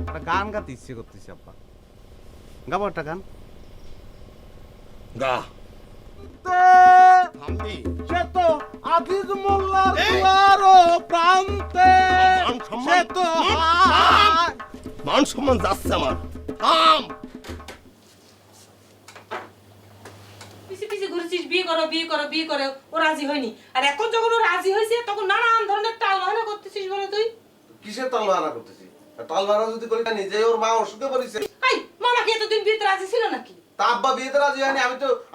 একটা গান গাতে ইচ্ছে করতেছি আব্বা, গাবো একটা গান। গা। সে তো আজিজ মোল্লার দুয়ারো প্রান্তে, সে তো মান সম্মান যাচ্ছে আমার। থাম। পিছে পিছে ঘুরছিস, বিয়ে করো বিয়ে করো বিয়ে করো, ও রাজি হয়নি। আর এখন যখন ও রাজি হয়েছে, তখন নানান ধরনের টাল বাহানা করতেছিস বলে তুই। কিসের তালবাহানা করতেছি? তালবাহানা যদি করি না, নিজেই ওর মা অসুখে পড়েছে। এই মামা কি এতদিন বিয়েতে রাজি ছিল নাকি? তা আব্বা বিয়েতে রাজি হয়নি,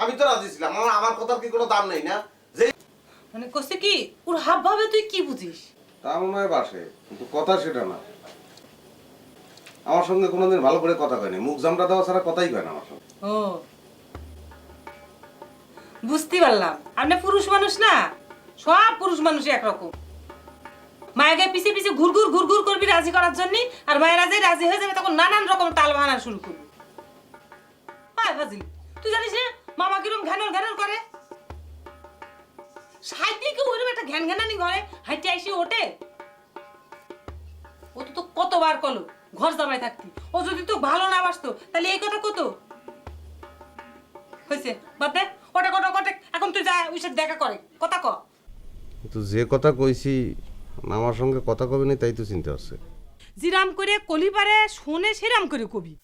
আমি তো রাজি ছিলাম। আমার কথার কি কোনো দাম নেই না? যে মানে কইছে কি, ওর হাব ভাবে তুই কি বুঝিস? তা মনে হয় বাসে, কিন্তু কথা সেটা না। আমার সঙ্গে কোনোদিন ভালো করে কথা কয়নি, মুখ জামটা দেওয়া ছাড়া কথাই কয় না আমার সঙ্গে। ও বুঝতে পারলাম আপনি পুরুষ মানুষ না, সব পুরুষ মানুষই একরকম। মায়ের পিছে পিছে ঘুরঘুর ঘুরঘুর করবি রাজি করার জন্য, আর মায়েরা যে রাজি হয়ে যাবে তখন নানান রকম তাল বাহানা শুরু করবি। হায় ফাজিল, তুই জানিস না মামা কিরম ঘ্যানর ঘ্যানর করে? সাইডে কেউ ওরকম একটা ঘ্যান ঘ্যানানি ঘরে হাইটে আইসে ওঠে? ও তো কতবার কলো ঘর জামাই থাকতি, ও যদি তো ভালো না বাসতো তাহলে এই কথা কত হয়েছে? বাদ দে, ওটা কটা কটে, এখন তুই যা ওই সাথে দেখা করে কথা ক। তো যে কথা কইছি আমার সঙ্গে কথা কবে না তাই তো চিন্তা হচ্ছে। জিরাম করে কলি পারে শোনে সেরাম করে কবি।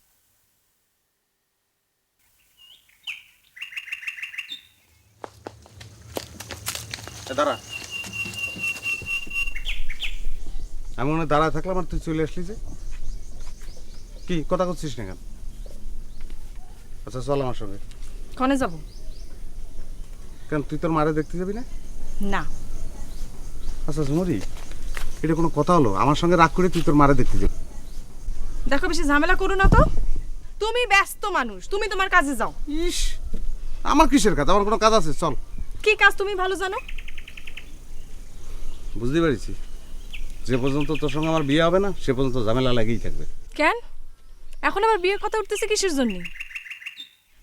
দাঁড়া, আমি মনে হয় দাঁড়ায় থাকলাম আর তুই চলে আসলি যে, কি কথা করছিস না কেন? আচ্ছা চল আমার সঙ্গে। কনে যাব? কেন তুই তোর মারে দেখতে যাবি না? না। আচ্ছা ঝুমুরি, এটা কোনো কথা হলো? আমার সঙ্গে রাগ করে তুই তোর মারে দেখতে যাবি? দেখো বেশি ঝামেলা করো না তো, তুমি ব্যস্ত মানুষ, তুমি তোমার কাজে যাও। ইস, আমার কিসের কাজ? আমার কোনো কাজ আছে? চল। কি কাজ তুমি ভালো জানো। বুঝতে পেরেছি, যে পর্যন্ত তোর সঙ্গে আমার বিয়ে হবে না সে পর্যন্ত ঝামেলা লাগেই থাকবে। কেন এখন আবার বিয়ের কথা উঠতেছে কিসের জন্য?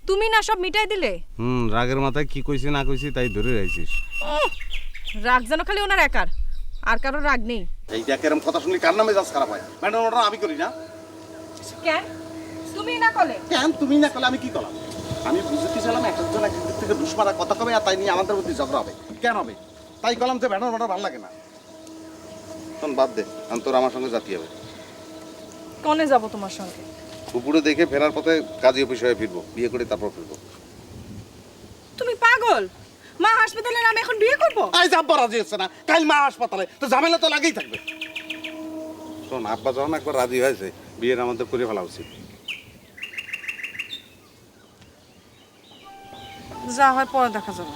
তুমি না সব মিটাই দিলে। রাগের মাথায় কি কইছি না কইছি তাই ধরে রাখছিস। রাগ যেন খালি ওনার একার, আর কারোর রাগ নেই। এই দেখ এরকম কথা শুনলি কার নামে মেজাজ খারাপ হয়? ম্যাডাম ওটা আমি করি না। কেন তুমি না করলে? কেন তুমি না করলে আমি কি করলাম? আমি বুঝতে চাইলাম একজন এক দিক থেকে দুশ্মারা কথা কবে আর তাই নিয়ে আমাদের মধ্যে ঝগড়া হবে। কেন হবে? তাই কলাম যে ম্যাডাম ওটা ভালো লাগে না। তখন বাদ দে, আমি তোর আমার সঙ্গে জাতি হবে। কনে যাব তোমার সঙ্গে? কুকুরে দেখে ফেরার পথে কাজী অফিস হয়ে ফিরবো, বিয়ে করে তারপর ফিরবো। তুমি পাগল? মা হাসপাতালে আমি এখন বিয়ে করবো? আজ আব্বা রাজি হচ্ছে না, কাল মা হাসপাতালে, তো ঝামেলা তো লাগেই থাকবে। শোন, আব্বা যখন একবার রাজি হয়েছে বিয়ের আমাদের করে ফেলা উচিত। যা হয় পরে দেখা যাবে।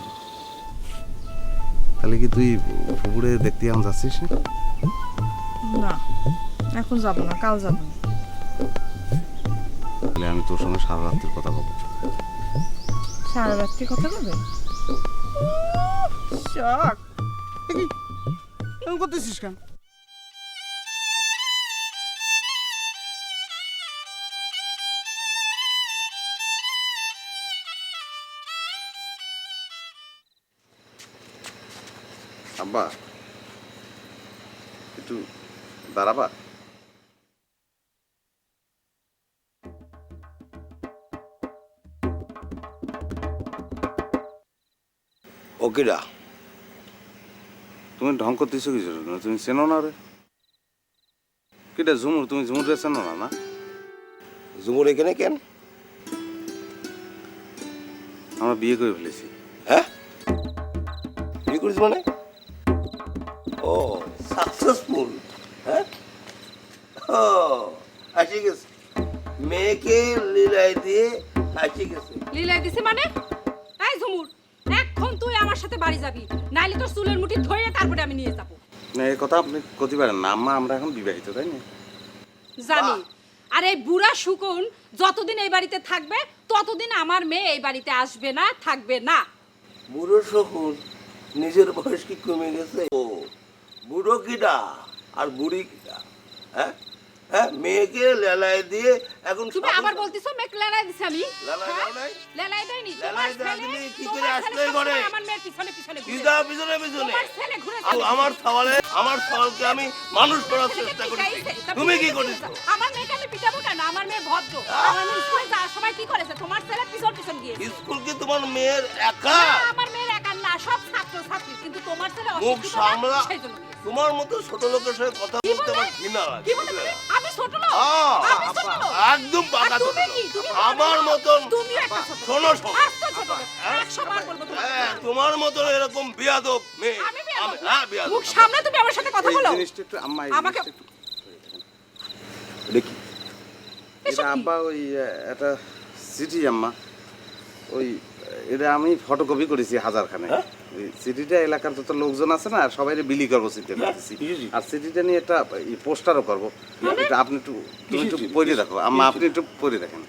তাহলে কি তুই পুকুরে দেখতে এখন যাচ্ছিস না? না এখন যাব না, কাল যাব। তাহলে আমি তোর সঙ্গে সারা রাত্রির কথা বলবো। সারা রাত্রি কথা বলবে? শখ এরকম করতেছিস কেন? আব্বা একটু দাঁড়াবা। ওকেরা তুমি ঢং করতেছো কিছু? তুমি চেনো না রে? কিটা ঝুমুর? তুমি ঝুমুরে চেনো না? না ঝুমুর এখানে কেন? আমরা বিয়ে করে ফেলেছি। হ্যাঁ বিয়ে করিস মানে? ও সাকসেসফুল। হ্যাঁ ও আসি গেছে, মেয়েকে লীলাই দিয়ে আসি গেছে। লীলাই দিছে মানে? এই ঝুমুর, এখন তুই আমার সাথে বাড়ি যাবি, নাইলে তোর চুলের মুঠি ধরে তারপরে আমি নিয়ে যাবো। না এই কথা আপনি করতে পারেন না আম্মা, আমরা এখন বিবাহিত, তাই না? জানি। আর এই বুড়া শুকুন যতদিন এই বাড়িতে থাকবে ততদিন আমার মেয়ে এই বাড়িতে আসবে না, থাকবে না। বুড়ো শকুন নিজের বয়স কি কমে গেছে? ও বুড়ো কিডা আর বুড়ি কিডা? হ্যাঁ হ্যাঁ, মেয়েকে লেলাই দিয়ে এখন তুমি আবার বলতিছো মেক লেলাই দিছি আমি? লেলাই দাও নাই? লেলাই দেইনি। লেলাই তোমার দাও ছেলে কি করে আসলে ঘরে? আমার মেয়ের পিছনে পিছনে কি ঘুরে। দাও পিছনে পিছনে? তোমার ছেলে ঘুরে আমার সওয়ালে আমার সওয়ালকে আমি মানুষ করার চেষ্টা করেছি, তুমি কি করেছো? আমার মেয়েকে আমি পিটাবো কেন? আমার মেয়ে ভদ্র। আমার মেয়ে স্কুলে যাওয়ার সময় কি করেছে? তোমার ছেলে পিছন পিছন গিয়েছে। স্কুল কি তোমার মেয়ের একা? না, আমার মেয়ের একা না, সব ছাত্র ছাত্রী, কিন্তু তোমার ছেলে মুখ অশিক্ষিত সামলা। না, সেইজন্য গিয়েছে। তোমার মতো ছোট লোকের সাথে কথা বলতে আমার ঘৃণা লাগে। কি বলতে তুমি? আমি ছোট লোক? আমি ছোট লোক? একদম বাঁকা ছোট তুমি কি? লোক। তুমি আমার মতন তুমিও একটা ছোট লোক। শোনো শোনো, আস্ত ছোট লোক। 100 বার বলবো তোমাকে। হ্যাঁ, তোমার মতন এরকম বিয়াদব মেয়ে হ্যাঁ বিয়াদব। মুখ সামনে তুমি আমার সাথে কথা বলো। এই জিনিসটা একটু আম্মা, এই আমাকে জিনিসটা একটু দেখি। এটা আব্বা ওই একটা চিঠি আম্মা, ওই এটা আমি ফটোকপি করেছি হাজারখানে। ওই চিঠিটা এলাকার যত লোকজন আছে না সবাই বিলি করবো চিন্তা করতেছি, আর চিঠিটা নিয়ে একটা পোস্টারও করবো। এটা আপনি একটু তুমি একটু পড়ে রাখো আম্মা, আপনি একটু পড়ে রাখেন।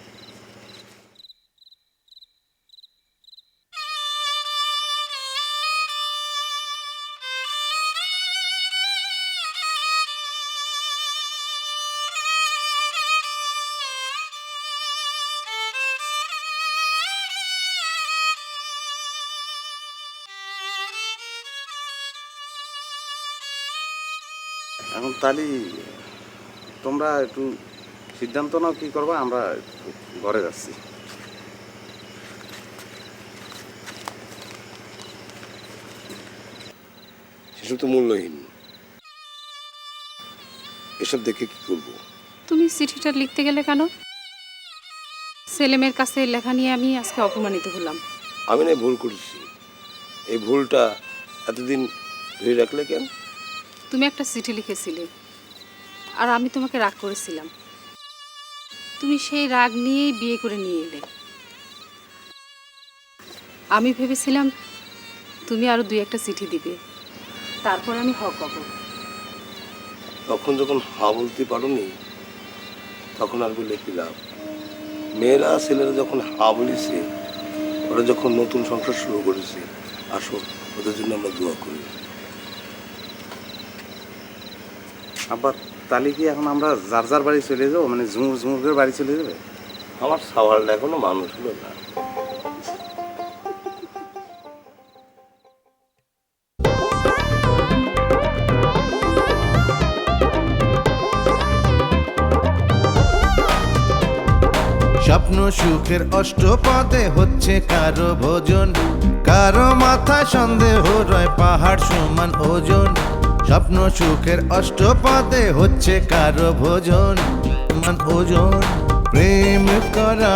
এখন তাহলে তোমরা একটু সিদ্ধান্ত নাও কি করবা, আমরা একটু ঘরে যাচ্ছি। সেসব তো মূল্যহীন, এসব দেখে কি করবো? তুমি চিঠিটা লিখতে গেলে কেন? সেলেমের কাছে লেখা নিয়ে আমি আজকে অপমানিত হলাম। আমি না ভুল করেছি, এই ভুলটা এতদিন ধরে রাখলে কেন? তুমি একটা চিঠি লিখেছিলে আর আমি তোমাকে রাগ করেছিলাম। তুমি সেই রাগ নিয়েই বিয়ে করে নিয়ে এলে। আমি ভেবেছিলাম তুমি আরো 2-1টা চিঠি দিবে, তারপর আমি হক হব। তখন যখন হা বলতে পারোনি তখন আর বলে কি লাভ? মেয়েরা ছেলেরা যখন হা বলেছে, ওরা যখন নতুন সংসার শুরু করেছে, আসো ওদের জন্য আমরা দোয়া করি। আব্বা তাহলে কি এখন আমরা যার যার বাড়ি চলে যাবো, মানে ঝুমুর ঝুমুরের বাড়ি চলে যাবে? আমার সওয়ালটা এখনো মানুষ হলো না। স্বপ্ন সুখের অষ্টপদে হচ্ছে কারো ভোজন, কারো মাথা সন্দেহ রয় পাহাড় সমান ওজন। স্বপ্ন সুখের অষ্টপদে হচ্ছে কারো ভোজন সমান ওজন। প্রেম করা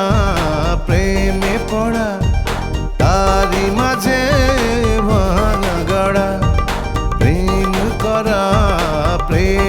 প্রেমে পড়া তারি মাঝে ভাঙা গড়া। প্রেম করা প্রেম